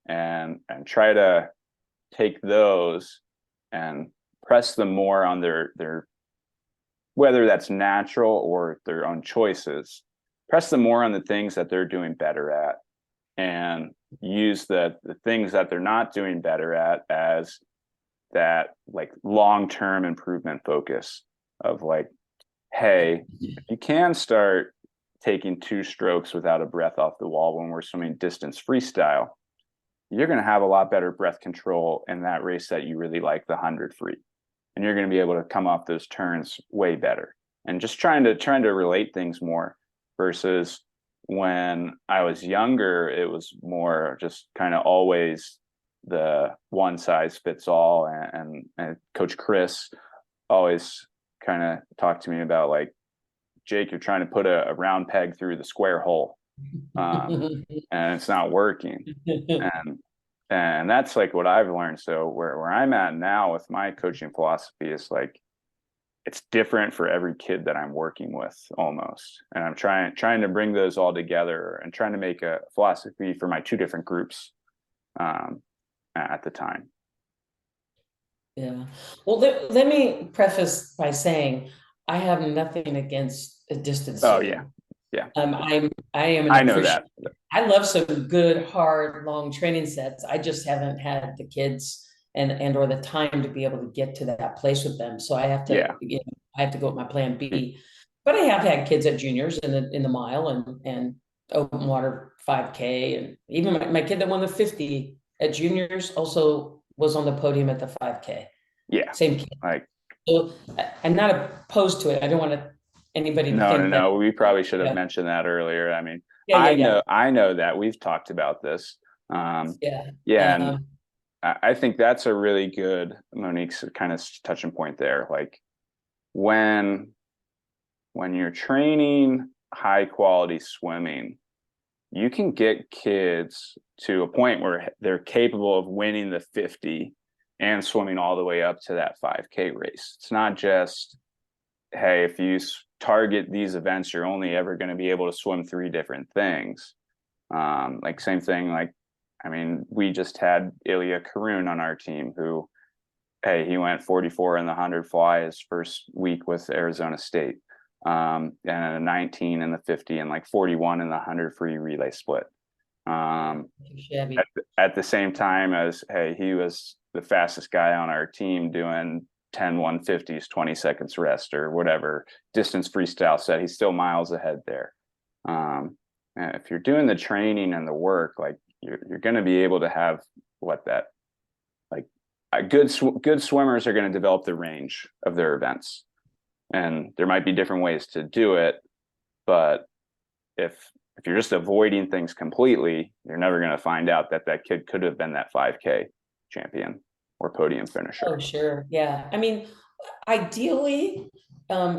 and try to take those and press them more on their whether that's natural or their own choices, press them more on the things that they're doing better at, and use the things that they're not doing better at as that like long-term improvement focus of like, hey, if you can start taking 2 strokes without a breath off the wall when we're swimming distance freestyle, you're going to have a lot better breath control in that race that you really like, the 100 free, and you're going to be able to come off those turns way better. And just trying to relate things more, versus when I was younger, it was more just kind of always the one size fits all. And Coach Chris always kind of talked to me about, like, Jake, you're trying to put a round peg through the square hole, and it's not working. And that's like what I've learned. So where I'm at now with my coaching philosophy is like, it's different for every kid that I'm working with almost. And I'm trying to bring those all together and trying to make a philosophy for my 2 different groups at the time. Yeah. Well, let me preface by saying I have nothing against distance Oh yeah, swimming. yeah, I am an I know that. appreciative. I love some good, hard, long training sets. I just haven't had the kids and or the time to be able to get to that place with them. So I have to, Yeah, I have to go with my plan B. But I have had kids at juniors in the mile and open water 5K, and even my kid that won the 50 at juniors also was on the podium at the 5K. yeah. Same kid. Like So I'm not opposed to it. I don't want anybody to no, no, think that. no. We probably should have Yeah, mentioned that earlier. I mean, yeah, yeah, I know that we've talked about this. yeah. Yeah, Yeah. and I think that's a really good Monique's kind of touching point there. Like when you're training high quality swimming, you can get kids to a point where they're capable of winning the 50 and swimming all the way up to that 5K race. It's not just, hey, if you target these events, you're only ever going to be able to swim three different things. Like same thing, like, I mean, we just had Ilya Karun on our team who, hey, he went 44 in the 100 fly his first week with Arizona State, and a 19 in the 50 and like 41 in the 100 free relay split. Shabby. At the same time as, hey, he was the fastest guy on our team doing 10 150s, 20 seconds rest or whatever distance freestyle set. He's still miles ahead there. And if you're doing the training and the work, like you're going to be able to have what that like good swimmers are going to develop the range of their events, and there might be different ways to do it, but if you're just avoiding things completely, you're never going to find out that that kid could have been that 5K champion or podium Oh, finisher. sure. Yeah. I mean, ideally,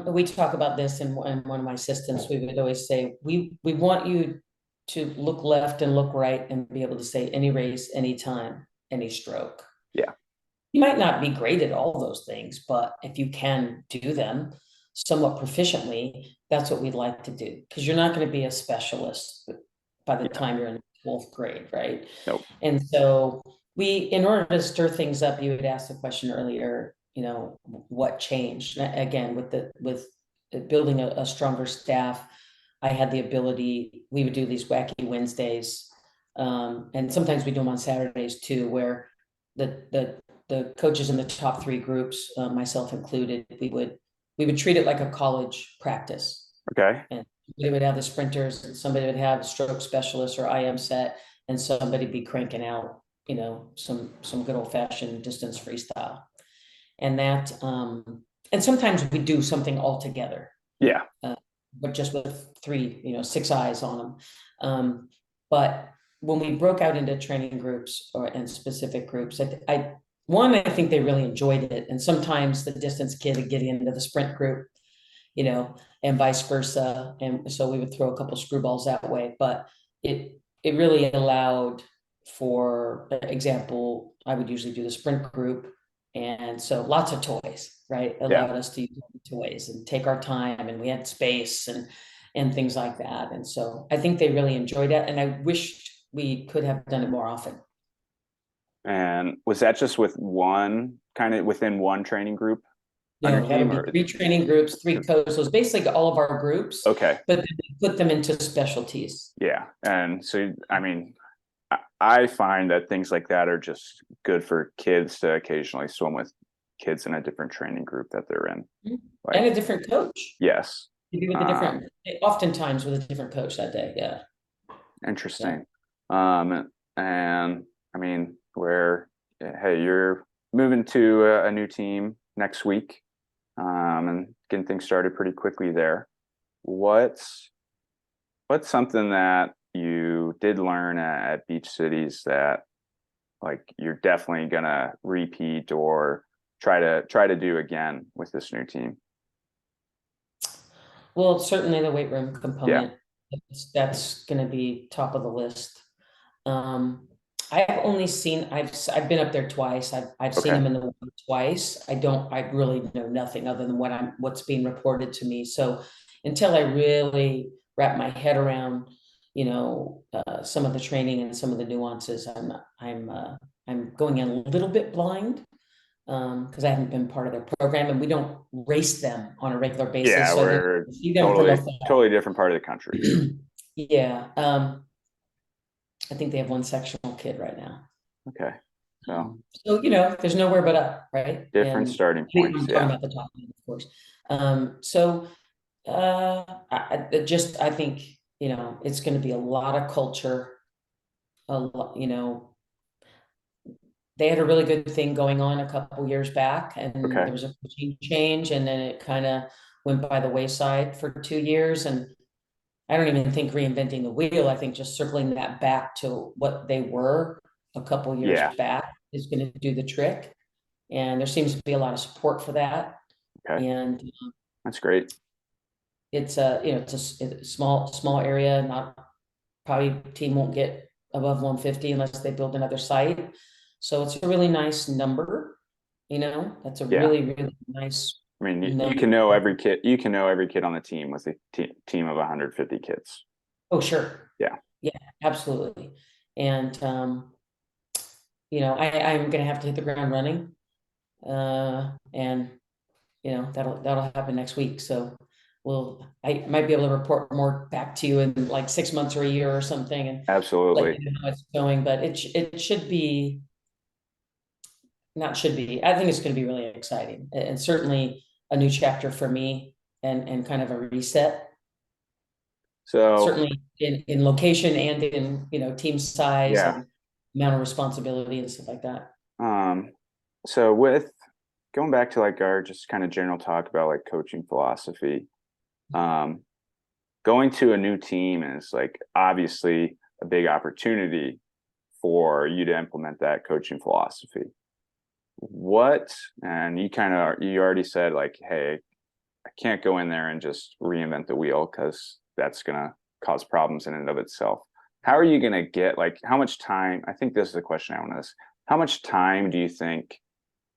we talk about this in one of my assistants. We would always say, we want you to look left and look right and be able to say any race, any time, any stroke. Yeah, You might not be great at all those things, but if you can do them somewhat proficiently, that's what we'd like to do. Because you're not going to be a specialist by the yeah, time you're in 12th grade, right? nope, And so in order to stir things up, you had asked the question earlier, what changed? Again, with building a stronger staff, I had the ability, we would do these wacky Wednesdays. And sometimes we do them on Saturdays too, where the coaches in the top three groups, myself included, we would treat it like a college practice. okay, And we would have the sprinters, and somebody would have stroke specialists or IM set, and somebody be cranking out, some good old fashioned distance freestyle. And and sometimes we do something all together, yeah, but just with three, six eyes on them. But when we broke out into training groups and specific groups, I think they really enjoyed it. And sometimes the distance kid would get into the sprint group, and vice versa. And so we would throw a couple screwballs that way. But it really allowed, for example, I would usually do the sprint group. And so lots of toys, right? yeah. Allowed us to use toys and take our time, and we had space and things like that. And so I think they really enjoyed it. And I wished we could have done it more often. And was that just with one kind of within one training group on your No, that team would be or? three training groups, three coaches. So it's basically all of our groups, Okay, but then we put them into specialties. yeah. And so, I mean, I find that things like that are just good for kids to occasionally swim with kids in a different training group that they're in. And Like, a different coach. yes. Maybe with a Um, different, oftentimes with a different coach that day. Yeah. Yeah. Interesting. And I mean, where, hey, you're moving to a new team next week, and getting things started pretty quickly there. What's something that you did learn at Beach Cities that like you're definitely gonna repeat or try to do again with this new team? Well, certainly the weight room Yeah. component, that's going to be top of the list. Um, I've been up there twice. I've seen Okay. him in the water twice. I really know nothing other than what's being reported to me. So until I really wrap my head around, some of the training and some of the nuances, I'm going in a little bit blind. because I haven't been part of their program, and we don't race them on a regular basis. Yeah, So I don't we're see them from afar. totally different part of the country. Yeah. I think they have one sectional kid right now. Okay. So So, there's nowhere but up, right? different And starting I'm points. talking Yeah. about the top end, of course. So I think, it's going to be a lot of culture, a lot, they had a really good thing going on a couple years back, and Okay. there was a coaching change, and then it kind of went by the wayside for 2 years. And I don't even think reinventing the wheel. I think just circling that back to what they were a couple years Yeah. back is going to do the trick. And there seems to be a lot of support for that. Okay. And That's great. it's a small area. Not probably team won't get above 150 unless they build another site. So it's a really nice number. That's a Yeah. really nice I mean, you number. can know every kid. You can know every kid on the team with a team of 150 kids. Oh, sure. Yeah. Yeah, absolutely. And I'm gonna have to hit the ground running. And that'll happen next week. So I might be able to report more back to you in like 6 months or a year or something, and let Absolutely. you know how it's going. But it should be, not should be. I think it's going to be really exciting, and certainly a new chapter for me, and kind of a reset. So Certainly in location and in team size yeah. and amount of responsibility and stuff like that. Um, so with going back to like our just kind of general talk about like coaching philosophy, um, going to a new team is like obviously a big opportunity for you to implement that coaching philosophy. What, and you already said like, hey, I can't go in there and just reinvent the wheel because that's gonna cause problems in and of itself. How are you gonna get like how much time? I think this is the question I want to ask. How much time do you think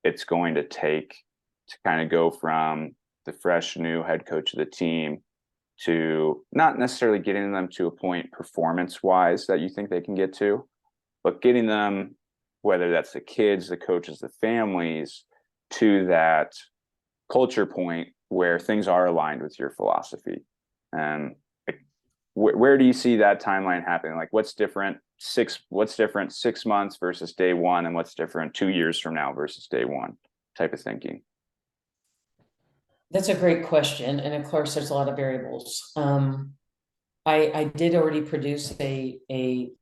it's going to take to kind of go from the fresh new head coach of the team to not necessarily getting them to a point performance wise that you think they can get to, but getting them, whether that's the kids, the coaches, the families, to that culture point where things are aligned with your philosophy. And like, where do you see that timeline happening? Like what's different 6 months versus day one, and what's different 2 years from now versus day one type of thinking? That's a great question, and of course, there's a lot of variables. I did already produce a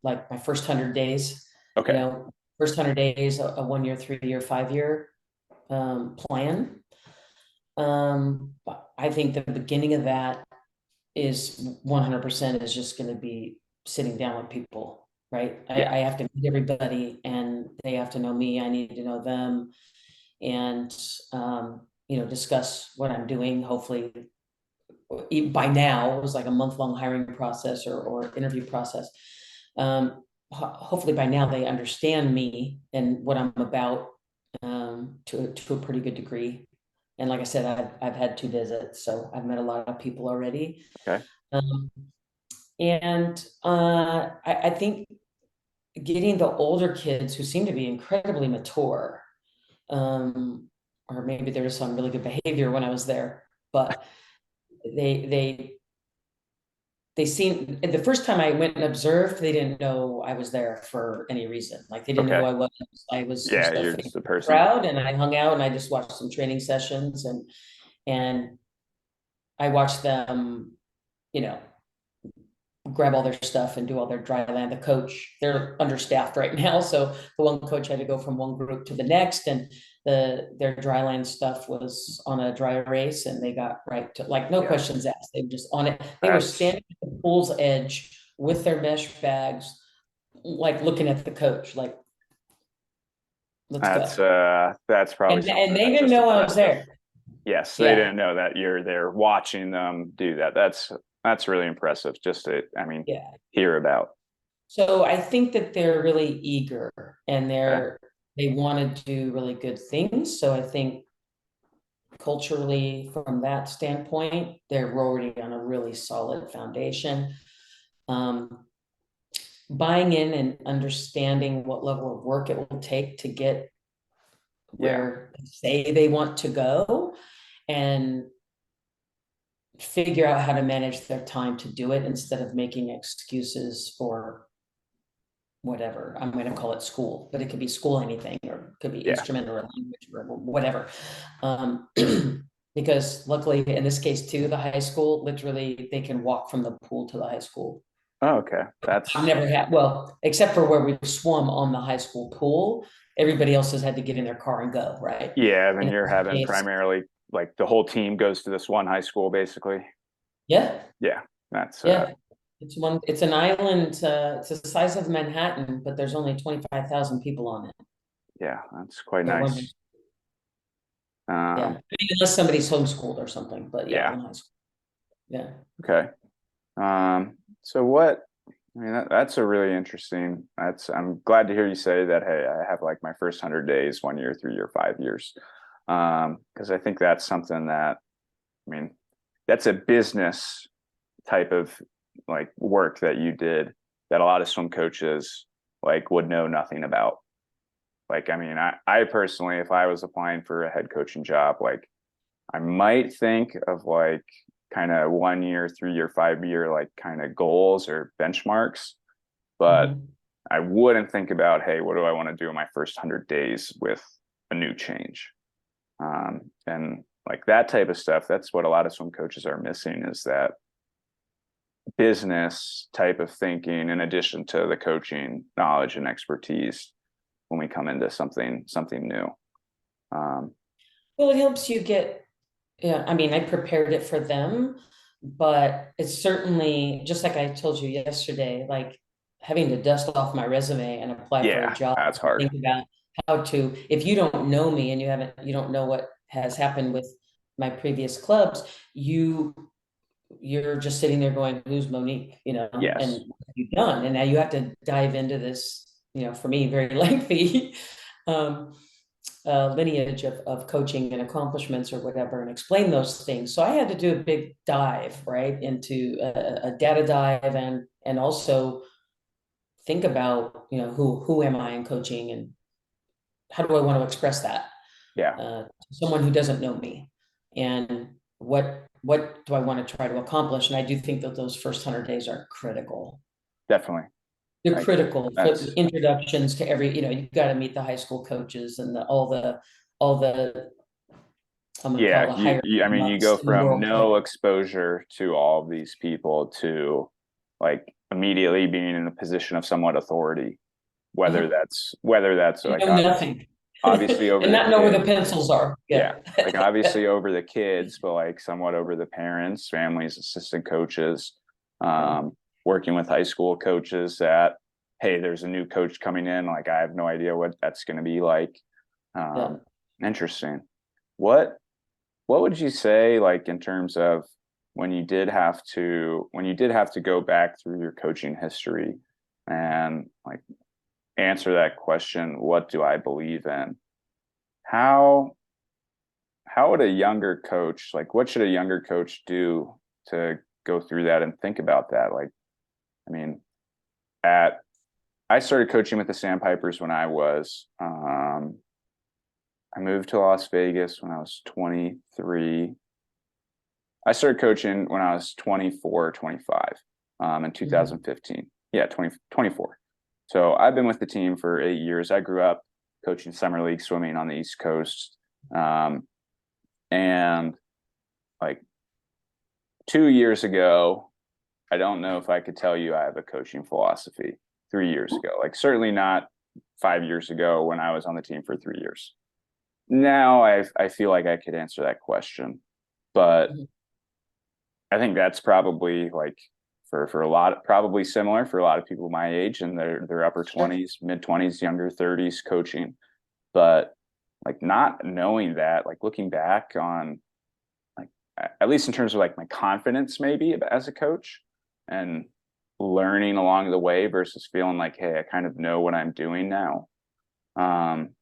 like my first 100 days. Okay. First 100 days, a 1 year, 3 year, 5 year plan. I think the beginning of that is 100% is just going to be sitting down with people, right? Yeah. I have to meet everybody, and they have to know me. I need to know them, and discuss what I'm doing. Hopefully, by now it was like a month-long hiring process or interview process. Hopefully by now they understand me and what I'm about, to a pretty good degree. And like I said, I've had 2 visits, so I've met a lot of people already. Okay. Um, and I think getting the older kids who seem to be incredibly mature, or maybe there was some really good behavior when I was there, but they they they seem, the first time I went and observed, they didn't know I was there for any reason. Like they didn't know who Okay. I was. I was Yeah, just a you're face just a of the person. crowd, and I hung out and I just watched some training sessions, and I watched them, you know, grab all their stuff and do all their dry land. The coach, they're understaffed right now. So the one coach had to go from one group to the next, and their dry land stuff was on a dry erase, and they got right to, like, no Yeah. questions asked. They were just on it. They were That's standing at the pool's edge with their mesh bags, like looking at the coach, like, let's go. that's probably And something they that's didn't just know I was impressive. there. Yes, they Yeah. didn't know that you're there watching them do that. That's really impressive just to, I mean, Yeah. hear about. So I think that they're really eager, and Okay. they want to do really good things. So I think culturally, from that standpoint, they're already on a really solid foundation. Um, Buying in and understanding what level of work it will take to get where they say they want to go, and figure out how to manage their time to do it instead of making excuses for whatever. I'm going to call it school, but it could be school anything, or it could be Yeah. instrument or a language or whatever. Because luckily in this case too, the high school, literally they can walk from the pool to the high school. Oh, okay. I've never had, well, except for where we've swum on the high school pool, everybody else has had to get in their car and go, right? Yeah, then And in you're this having case, primarily like the whole team goes to this one high school, basically. yeah, Yeah, that's yeah. It's an island, it's the size of Manhattan, but there's only 25,000 people on it. yeah, that's quite So nice. yeah, I mean, unless somebody's homeschooled or something, but yeah, Yeah. one high school. Yeah. Okay. So what, I mean, that's a really interesting, I'm glad to hear you say that, hey, I have like my first 100 days, 1 year, 3 year, 5 years. Because I think that's something that, I mean, that's a business type of like work that you did that a lot of swim coaches like would know nothing about. Like, I mean, I personally, if I was applying for a head coaching job, like I might think of like kind of 1 year, 3 year, 5 year, like kind of goals or benchmarks, but Mhm. I wouldn't think about, hey, what do I want to do in my first 100 days with a new change? And like that type of stuff, that's what a lot of swim coaches are missing, is that business type of thinking in addition to the coaching knowledge and expertise when we come into something new. Um, Well, it helps you get, yeah, I mean, I prepared it for them, but it's certainly, just like I told you yesterday, like having to dust off my resume and apply for a yeah, job, that's and hard. think about how to, if you don't know me and you don't know what has happened with my previous clubs, you're just sitting there going, who's Monique, and Yes, what have you done? And now you have to dive into this, for me, very lengthy um, lineage of coaching and accomplishments or whatever, and explain those things. So I had to do a big dive, right, into a data dive, and also think about, who am I in coaching, and how do I want to express that yeah, to someone who doesn't know me, and what do I want to try to accomplish? And I do think that those first 100 days are critical. definitely. They're Like critical for that's introductions to every, you've got to meet the high school coaches and all the I'm gonna call yeah. the higher I mean, you ups go in the from world, right? no exposure to all of these people to like immediately being in a position of somewhat authority, whether Uh-huh. that's And like know nothing. obviously over And the not know where the kids. pencils are. Yeah, Yeah. like obviously over the kids, but like somewhat over the parents, families, assistant coaches, Yeah. working with high school coaches that, hey, there's a new coach coming in. Like I have no idea what that's going to be like. Yeah. Um, Interesting. What what would you say, like in terms of when you did have to go back through your coaching history and like answer that question, what do I believe in? How how would a younger coach, like what should a younger coach do to go through that and think about that? Like, I mean, at I started coaching with the Sandpipers when I moved to Las Vegas when I was 23. I started coaching when I was 24, 25, in Mhm. 2015. Yeah, 24. So I've been with the team for 8 years. I grew up coaching summer league swimming on the East Coast. And like 2 years ago, I don't know if I could tell you I have a coaching philosophy. 3 years ago, like certainly not 5 years ago when I was on the team for 3 years. Now I feel like I could answer that question, but Mhm. I think that's probably like for a lot, probably similar for a lot of people my age and their upper Sure. 20s, mid 20s, younger 30s coaching. But like not knowing that, like looking back on like at least in terms of like my confidence maybe as a coach and learning along the way versus feeling like, hey, I kind of know what I'm doing now. Um,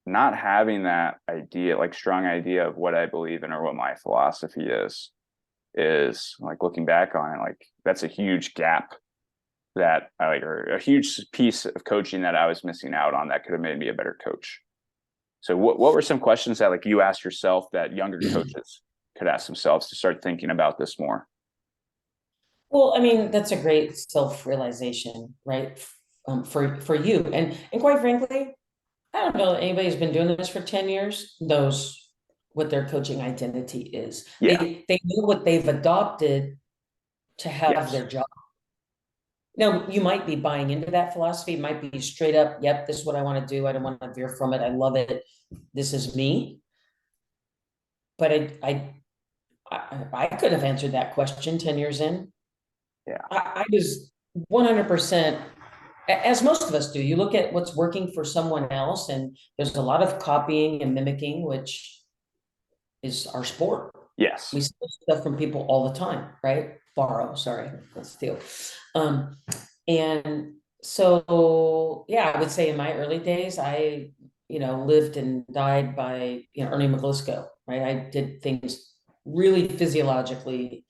Not having that idea, like strong idea of what I believe in or what my philosophy is like looking back on it, like that's a huge gap that I like, or a huge piece of coaching that I was missing out on that could have made me a better coach. So what were some questions that like you asked yourself that younger coaches could ask themselves to start thinking about this more? Well, I mean, that's a great self-realization, right? For you. And quite frankly, I don't know that anybody who's been doing this for 10 years knows what their coaching identity is. Yeah. They know what they've adopted to have Yes. their job. Now, you might be buying into that philosophy, it might be straight up, yep, this is what I want to do. I don't want to veer from it. I love it. This is me. But I could have answered that question 10 years in. Yeah. I was 100%, as most of us do. You look at what's working for someone else, and there's a lot of copying and mimicking, which is our sport. Yes. We steal stuff from people all the time, right? Borrow, sorry, let's steal. And so, yeah, I would say in my early days, I, lived and died by, Ernie McGlisco, right? I did things really physiologically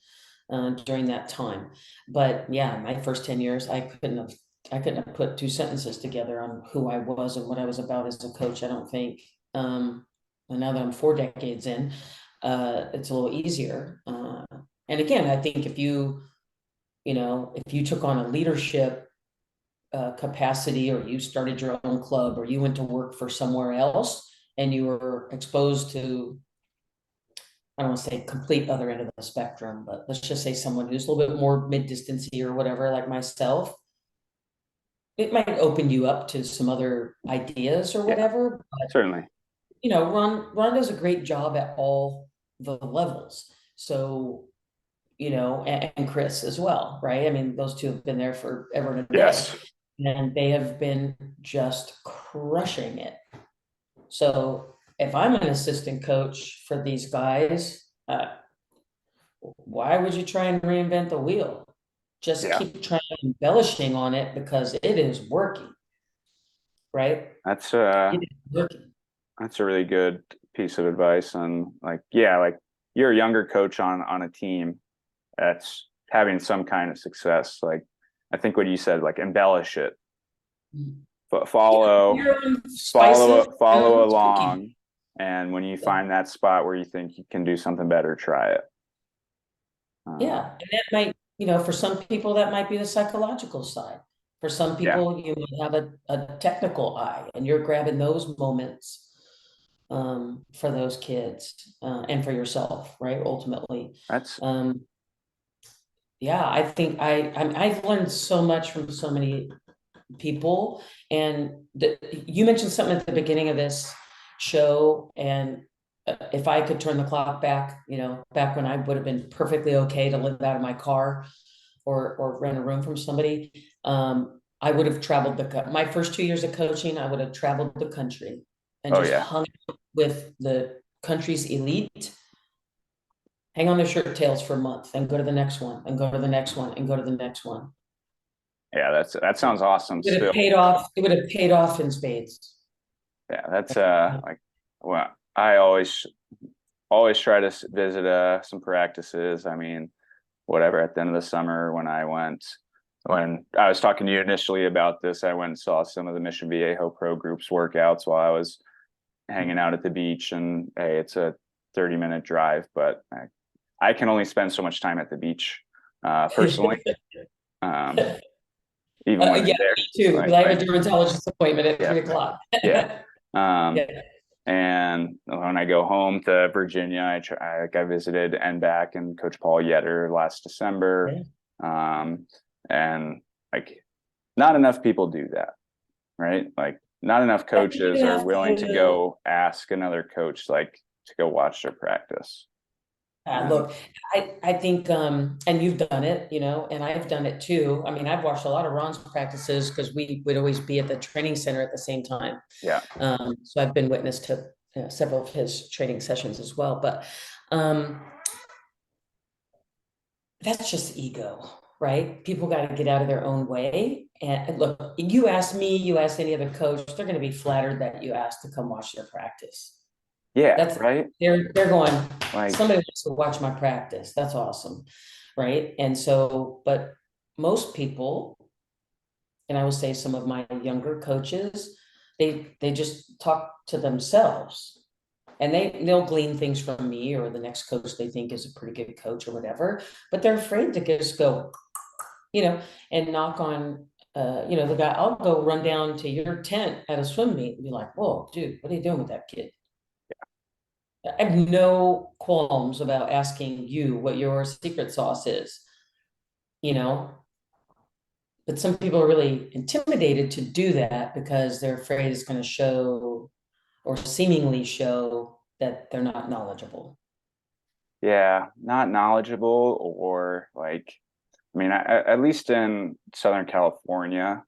during that time. But yeah, my first 10 years, I couldn't have put two sentences together on who I was and what I was about as a coach, I don't think. And now that I'm 4 decades in, it's a little easier. And again, I think if you took on a leadership capacity, or you started your own club, or you went to work for somewhere else and you were exposed to, I don't want to say complete other end of the spectrum, but let's just say someone who's a little bit more mid-distancey or whatever, like myself, it might open you up to some other ideas or Yeah. whatever. But Certainly. Ron does a great job at all the levels. So, and Chris as well, right? I mean, those two have been there forever and a day, Yes. and they have been just crushing it. So if I'm an assistant coach for these guys, why would you try and reinvent the wheel? Just Yeah. keep trying embellishing on it because it is working, right? That's It is working. that's a really good piece of advice. And like, yeah, like you're a younger coach on a team that's having some kind of success. Like I think what you said, like embellish it, but follow Your own spices, follow it's cooking. along. And when you find that spot where you think you can do something better, try it. Yeah, and that might, for some people, that might be the psychological side. For some Yeah. people, you might have a technical eye, and you're grabbing those moments for those kids and for yourself, right? Ultimately. That's Um, yeah, I think I've learned so much from so many people. And you mentioned something at the beginning of this show, and if I could turn the clock back, back when I would have been perfectly okay to live out of my car or rent a room from somebody, I would have traveled my first 2 years of coaching, I would have traveled the country and oh just yeah. hung out with the country's elite, hang on their shirt tails for a month and go to the next one and go to the next one and go to the next one. Yeah, that sounds awesome It would have still. paid off. It would have paid off in spades. Yeah, that's like well, I always try to visit some practices. I mean, whatever at the end of the summer when I was talking to you initially about this, I went and saw some of the Mission Viejo pro groups workouts while I was hanging out at the beach. And hey, it's a 30-minute drive, but I can only spend so much time at the beach personally. Even when Yeah, I'm there, me too, like, because I have a dermatologist appointment at yeah, 3 o'clock. yeah. Yeah. And when I go home to Virginia, I visited NBAC and Coach Paul Yetter last December. And like, not enough people do that, right? Like, not enough coaches are willing to go ask another coach, like, to go watch their practice. Look, I think, and you've done it, and I've done it too. I mean, I've watched a lot of Ron's practices because we would always be at the training center at the same time. Yeah. So I've been witness to several of his training sessions as well. But that's just ego, right? People got to get out of their own way. And look, you ask me, you ask any other coach, they're going to be flattered that you asked to come watch their practice. Yeah. That's right. They're going, Like, somebody wants to watch my practice. That's awesome. Right. And so, but most people, and I will say some of my younger coaches, they just talk to themselves. And they'll glean things from me or the next coach they think is a pretty good coach or whatever, but they're afraid to just go, and knock on, the guy. I'll go run down to your tent at a swim meet and be like, whoa, dude, what are you doing with that kid? I have no qualms about asking you what your secret sauce is, you know, but some people are really intimidated to do that because they're afraid it's going to show or seemingly show that they're not knowledgeable. Yeah, not knowledgeable, or like, I mean, at least in Southern California,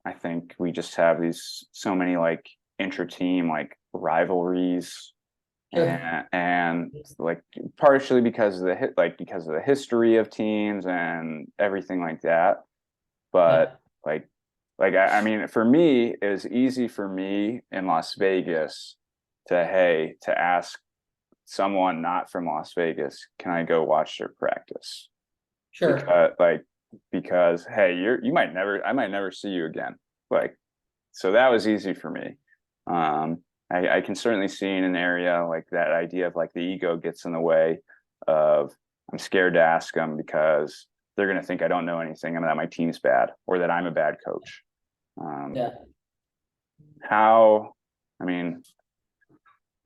I think we just have these so many like intra-team like rivalries, Sure. and like partially because of because of the history of teams and everything like that. Yeah. But I mean, for me, it was easy for me in Las Vegas to ask someone not from Las Vegas, can I go watch their practice? Sure. Because hey, I might never see you again. Like, so that was easy for me. I can certainly see in an area like that idea of like the ego gets in the way of, I'm scared to ask them because they're going to think I don't know anything and that my team's bad or that I'm a bad coach. Yeah. How, I mean,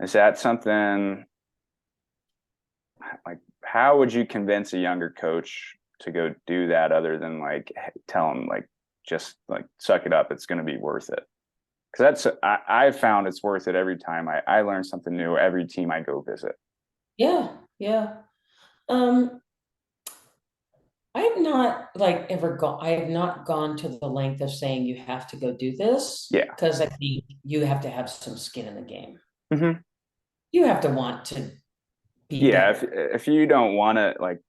is that something like, how would you convince a younger coach to go do that other than like tell them like, just like suck it up, it's going to be worth it? Because I've found it's worth it every time I learn something new every team I go visit. Yeah. Yeah. Um, I have not I have not gone to the length of saying you have to go do this Yeah. because I think you have to have some skin in the game. Hmm. You have to want to be Yeah, better. if you don't want to, like,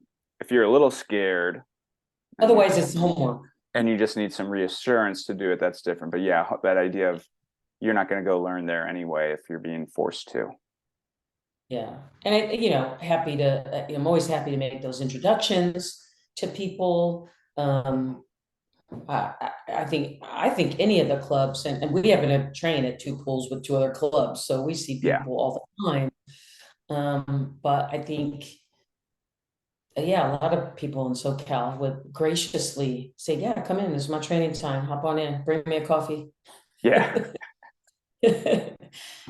if you're a little scared and Otherwise, it's homework. you just need some reassurance to do it, that's different. But yeah, that idea of you're not going to go learn there anyway if you're being forced to. Yeah. And happy to, I'm always happy to make those introductions to people. I think any of the clubs, and we happen to train at two pools with two other clubs, so we see Yeah, people all the time. But I think, yeah, a lot of people in SoCal would graciously say, yeah, come in, this is my training time, hop on in, bring me a coffee. yeah,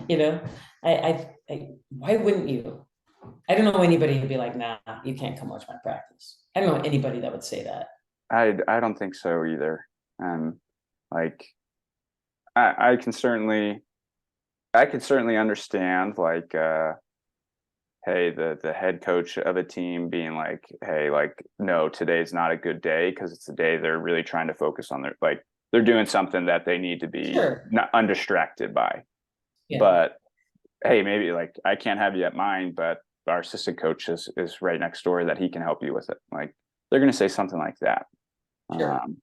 You know, why wouldn't you? I don't know anybody who'd be like, nah, you can't come watch my practice. I don't know anybody that would say that. I don't think so either. And like, I can certainly understand like hey, the head coach of a team being like, hey, like, no, today's not a good day because it's a day they're really trying to focus on their, like, they're doing something that they need to be Sure. not undistracted by. Yeah. But hey, maybe like I can't have you at mine, but our assistant coach is right next door that he can help you with it. Like, they're going to say something like that. Sure. Um,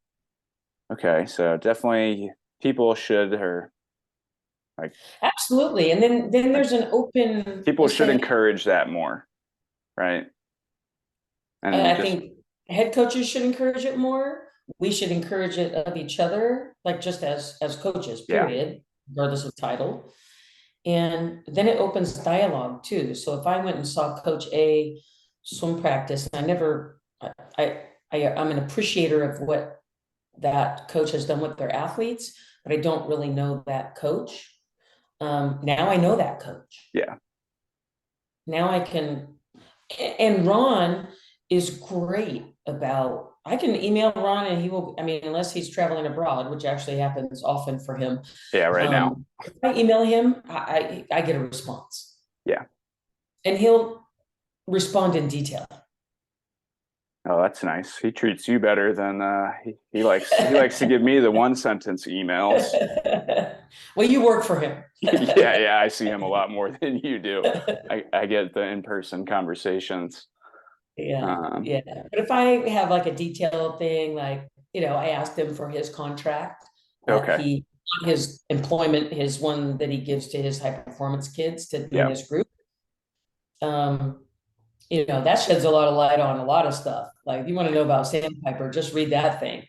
okay, so definitely people should, or like Absolutely. And then like there's an open, people let's should say, encourage that more, right? And I just think head coaches should encourage it more. We should encourage it of each other, like just as coaches, yeah, period, regardless of title. And then it opens dialogue too. So if I went and saw Coach A swim practice, I never, I'm an appreciator of what that coach has done with their athletes, but I don't really know that coach. Now I know that coach. yeah, Now I can, and Ron is great about, I can email Ron and he will, I mean, unless he's traveling abroad, which actually happens often for him. yeah, right now, If I email him, I get a response yeah. and he'll respond in detail. Oh, that's nice. He treats you better than he likes to give me the one sentence emails. Well, you work for him. Yeah, yeah, I see him a lot more than you do. I get the in-person conversations. Yeah, Um, yeah. But if I have like a detailed thing, like, I asked him for his contract that okay. he, his employment, his one that he gives to his high performance kids to be in Yeah. his group. That sheds a lot of light on a lot of stuff. Like, if you want to know about Sandpiper, just read that thing.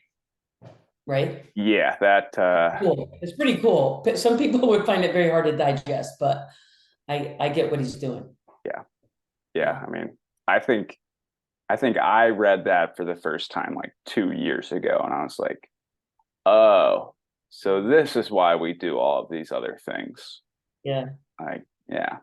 right? Yeah, that Cool. It's pretty cool. Some people would find it very hard to digest, but I get what he's doing. yeah, yeah. I mean, I think I read that for the first time like 2 years ago, and I was like, oh, so this is why we do all of these other things. Yeah, Like, yeah.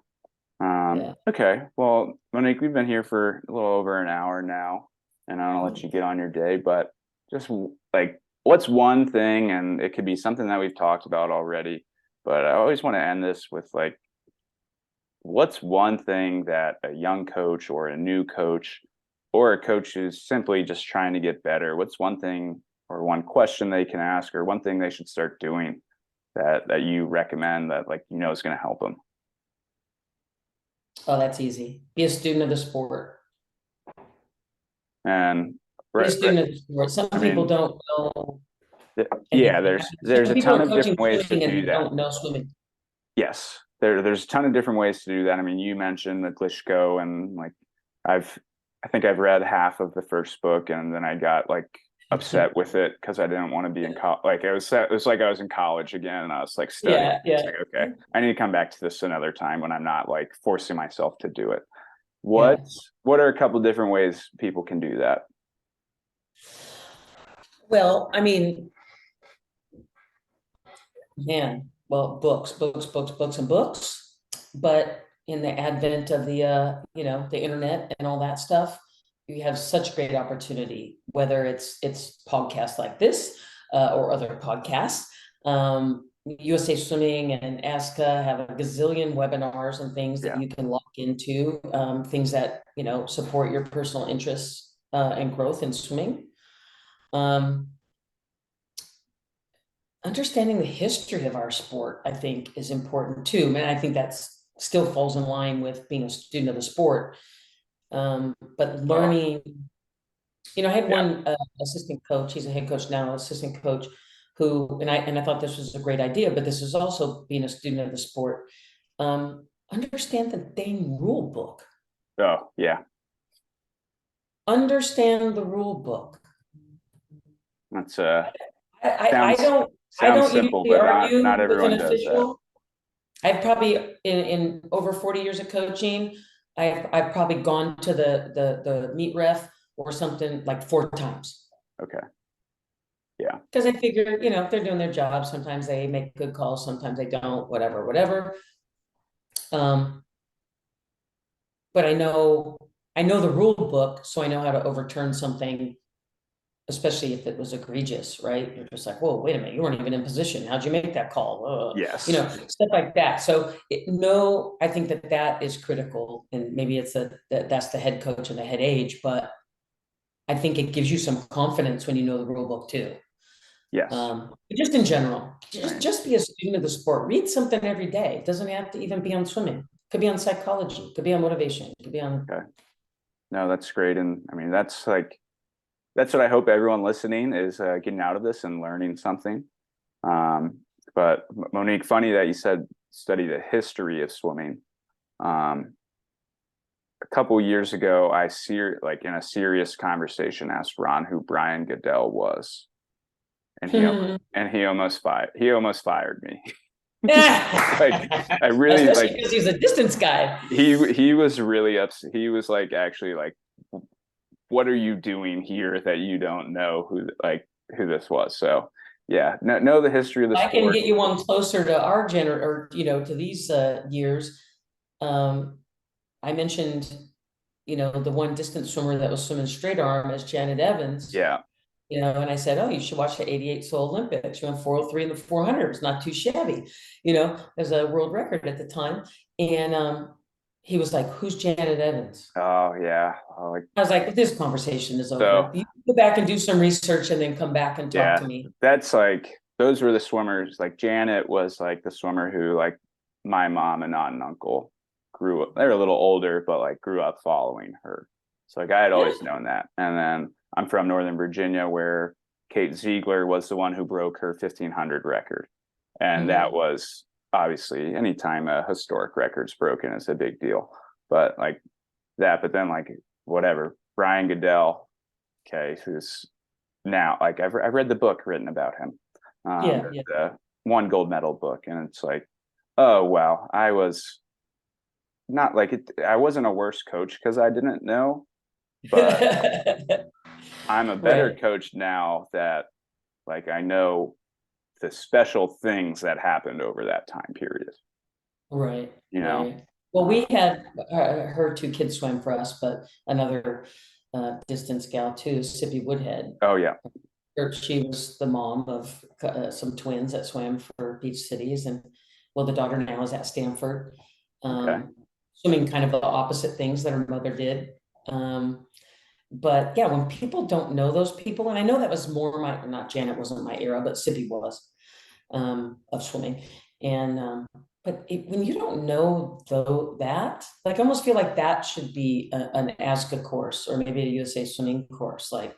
yeah. Okay. Well, Monique, we've been here for a little over an hour now, and I don't let you get on your day, but just like, what's one thing, and it could be something that we've talked about already, but I always want to end this with like, what's one thing that a young coach or a new coach or a coach who's simply just trying to get better, what's one thing or one question they can ask or one thing they should start doing that you recommend that like is going to help them? Oh, that's easy. Be a student of the sport. And Be a right, right. student of the sport. Some I people mean, don't know yeah, anything. there's Some a people ton are of coaching different ways to swimming and do they that. don't know swimming. Yes, there's a ton of different ways to do that. I mean, you mentioned the Glishko, and like I've I think I've read half of the first book, and then I got like upset with it because I didn't want to be in college. Like it was like I was in college again, and I was like studying. Yeah, It's yeah, like, okay, I need to come back to this another time when I'm not like forcing myself to do it. yeah. What are a couple different ways people can do that? Well, I mean, man, well, books, and books. But in the advent of the internet and all that stuff, you have such great opportunity, whether it's podcasts like this, or other podcasts. USA Swimming and ASCA have a gazillion webinars and things that Yeah. you can lock into, things that, support your personal interests, and growth in swimming. Um, Understanding the history of our sport, I think, is important too. I mean, I think that's still falls in line with being a student of the sport. But Oh, learning, I had yeah. one assistant coach, he's a head coach now, assistant coach, who, and I thought this was a great idea, but this is also being a student of the sport. Understand the dang rule book. Oh, yeah. Understand the rule book. That's I, I, I sounds don't I sounds don't simple, usually but not argue with an everyone does that. official. I've probably in over 40 years of coaching, I've probably gone to the meet ref or something like 4 times. Okay. Yeah. Because I figure, they're doing their job. Sometimes they make good calls, sometimes they don't, whatever. Um, but I know the rule book, so I know how to overturn something, especially if it was egregious, right? You're just like, whoa, wait a minute, you weren't even in position. How'd you make that call? Yes. Stuff like that. So no, I think that is critical, and maybe that's the head coach and the head age, but I think it gives you some confidence when you know the rule book too. Yes. Just in general, Right. just be a student of the sport. Read something every day. It doesn't have to even be on swimming. Could be on psychology. Could be on motivation. Could be on. Okay. No, that's great. And I mean, that's what I hope everyone listening is getting out of this and learning something. But Monique, funny that you said study the history of swimming. Um, a couple years ago, like in a serious conversation, asked Ron who Brian Goodell was, and he almost fired me. Like I really Especially like because he's a distance guy. he was really upset. He was like actually like, what are you doing here that you don't know who this was? So yeah, know the history of the I can sport. get you one closer to our or to these years. Um, I mentioned, the one distance swimmer that was swimming straight arm as Janet Evans. Yeah. And I said, oh, you should watch the '88 Seoul Olympics. She went 403 in the 400. It's not too shabby. There's a world record at the time. And he was like, who's Janet Evans? Oh yeah. Oh, like, I was like, this conversation is over. so You go back and do some research and then come back and talk yeah, to me. that's like those were the swimmers. Like Janet was like the swimmer who like my mom and aunt and uncle grew up. They're a little older, but like grew up following her. So like I had Yeah. always known that. And then I'm from Northern Virginia, where Kate Ziegler was the one who broke her 1500 record, and that Mhm. was obviously anytime a historic record's broken is a big deal. But like that, but then like whatever Brian Goodell, okay, who's now. Like I've read the book written about him, Yeah, the one gold medal book, and it's like, oh wow, I was not like it. I wasn't a worse coach because I didn't know, but yeah. I'm a better Right, coach now that like I know the special things that happened over that time period. right, You know, right. Well, uh, we had her two kids swam for us, but another distance gal too, Sippy Woodhead. oh yeah, She was the mom of some twins that swam for Beach Cities, and well, the daughter now is at Stanford, okay, swimming kind of the opposite things that her mother did. Um, but yeah, when people don't know those people, and I know that was more my, not Janet wasn't my era, but Sippy was, of swimming. And but when you don't know though that, like I almost feel like that should be an ASCA course or maybe a USA swimming course, like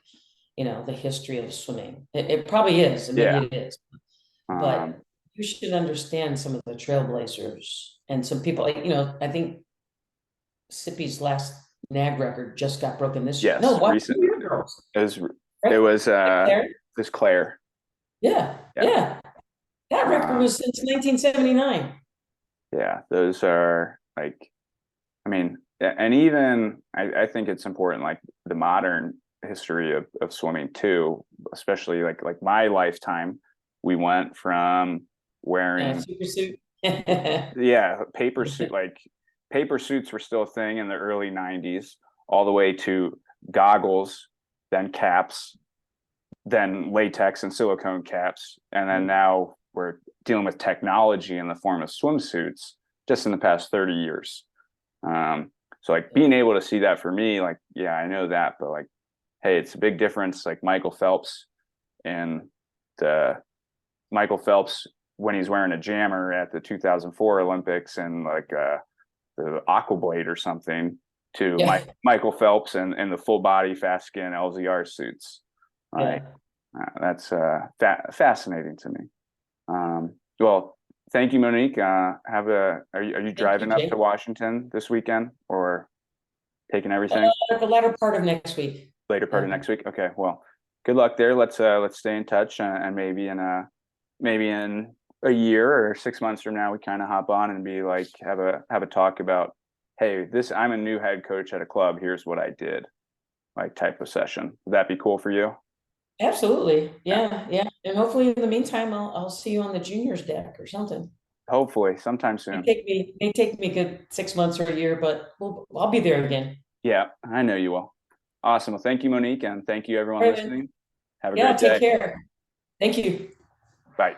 the history of swimming. It probably is, and maybe yeah. it is, Um, but you should understand some of the trailblazers and some people, I think Sippy's last NAG record just got broken this year. No, yes, what? recent. 2 years ago, It was it right? was There. this Claire. Yeah, Yeah. yeah. That record Uh, was since 1979. yeah, those are like, I mean, and even I think it's important, like the modern history of swimming too, especially like my lifetime, we went from wearing, Super suit. Yeah. yeah, paper suit, like paper suits were still a thing in the early 90s, all the way to goggles, then caps, then latex and silicone caps. And then now we're dealing with technology in the form of swimsuits just in the past 30 years. So like being able to see that for me, like, yeah, I know that, but like, hey, it's a big difference. Like Michael Phelps and the Michael Phelps when he's wearing a jammer at the 2004 Olympics and like the aqua blade or something to Yeah. Michael Phelps and the full body fast skin LZR suits. Like Yeah. that's fascinating to me. Well, thank you, Monique. Are you Thank you, driving up to Jake. Washington this weekend or taking everything The latter part of next week. later part of next week? Okay, well, good luck there. Let's stay in touch and maybe in a year or 6 months from now we kind of hop on and be like have a talk about, hey, this I'm a new head coach at a club. Here's what I did, like type of session. Would that be cool for you? Absolutely. Yeah. Yeah, yeah. And hopefully in the meantime, I'll see you on the juniors deck or something. Hopefully sometime May soon. take me, may take me a good 6 months or a year, but I'll be there again. Yeah, I know you will. Awesome. Well, thank you, Monique, and thank you everyone All right, then. listening. Have a Yeah, great take day. care. Thank you. Bye.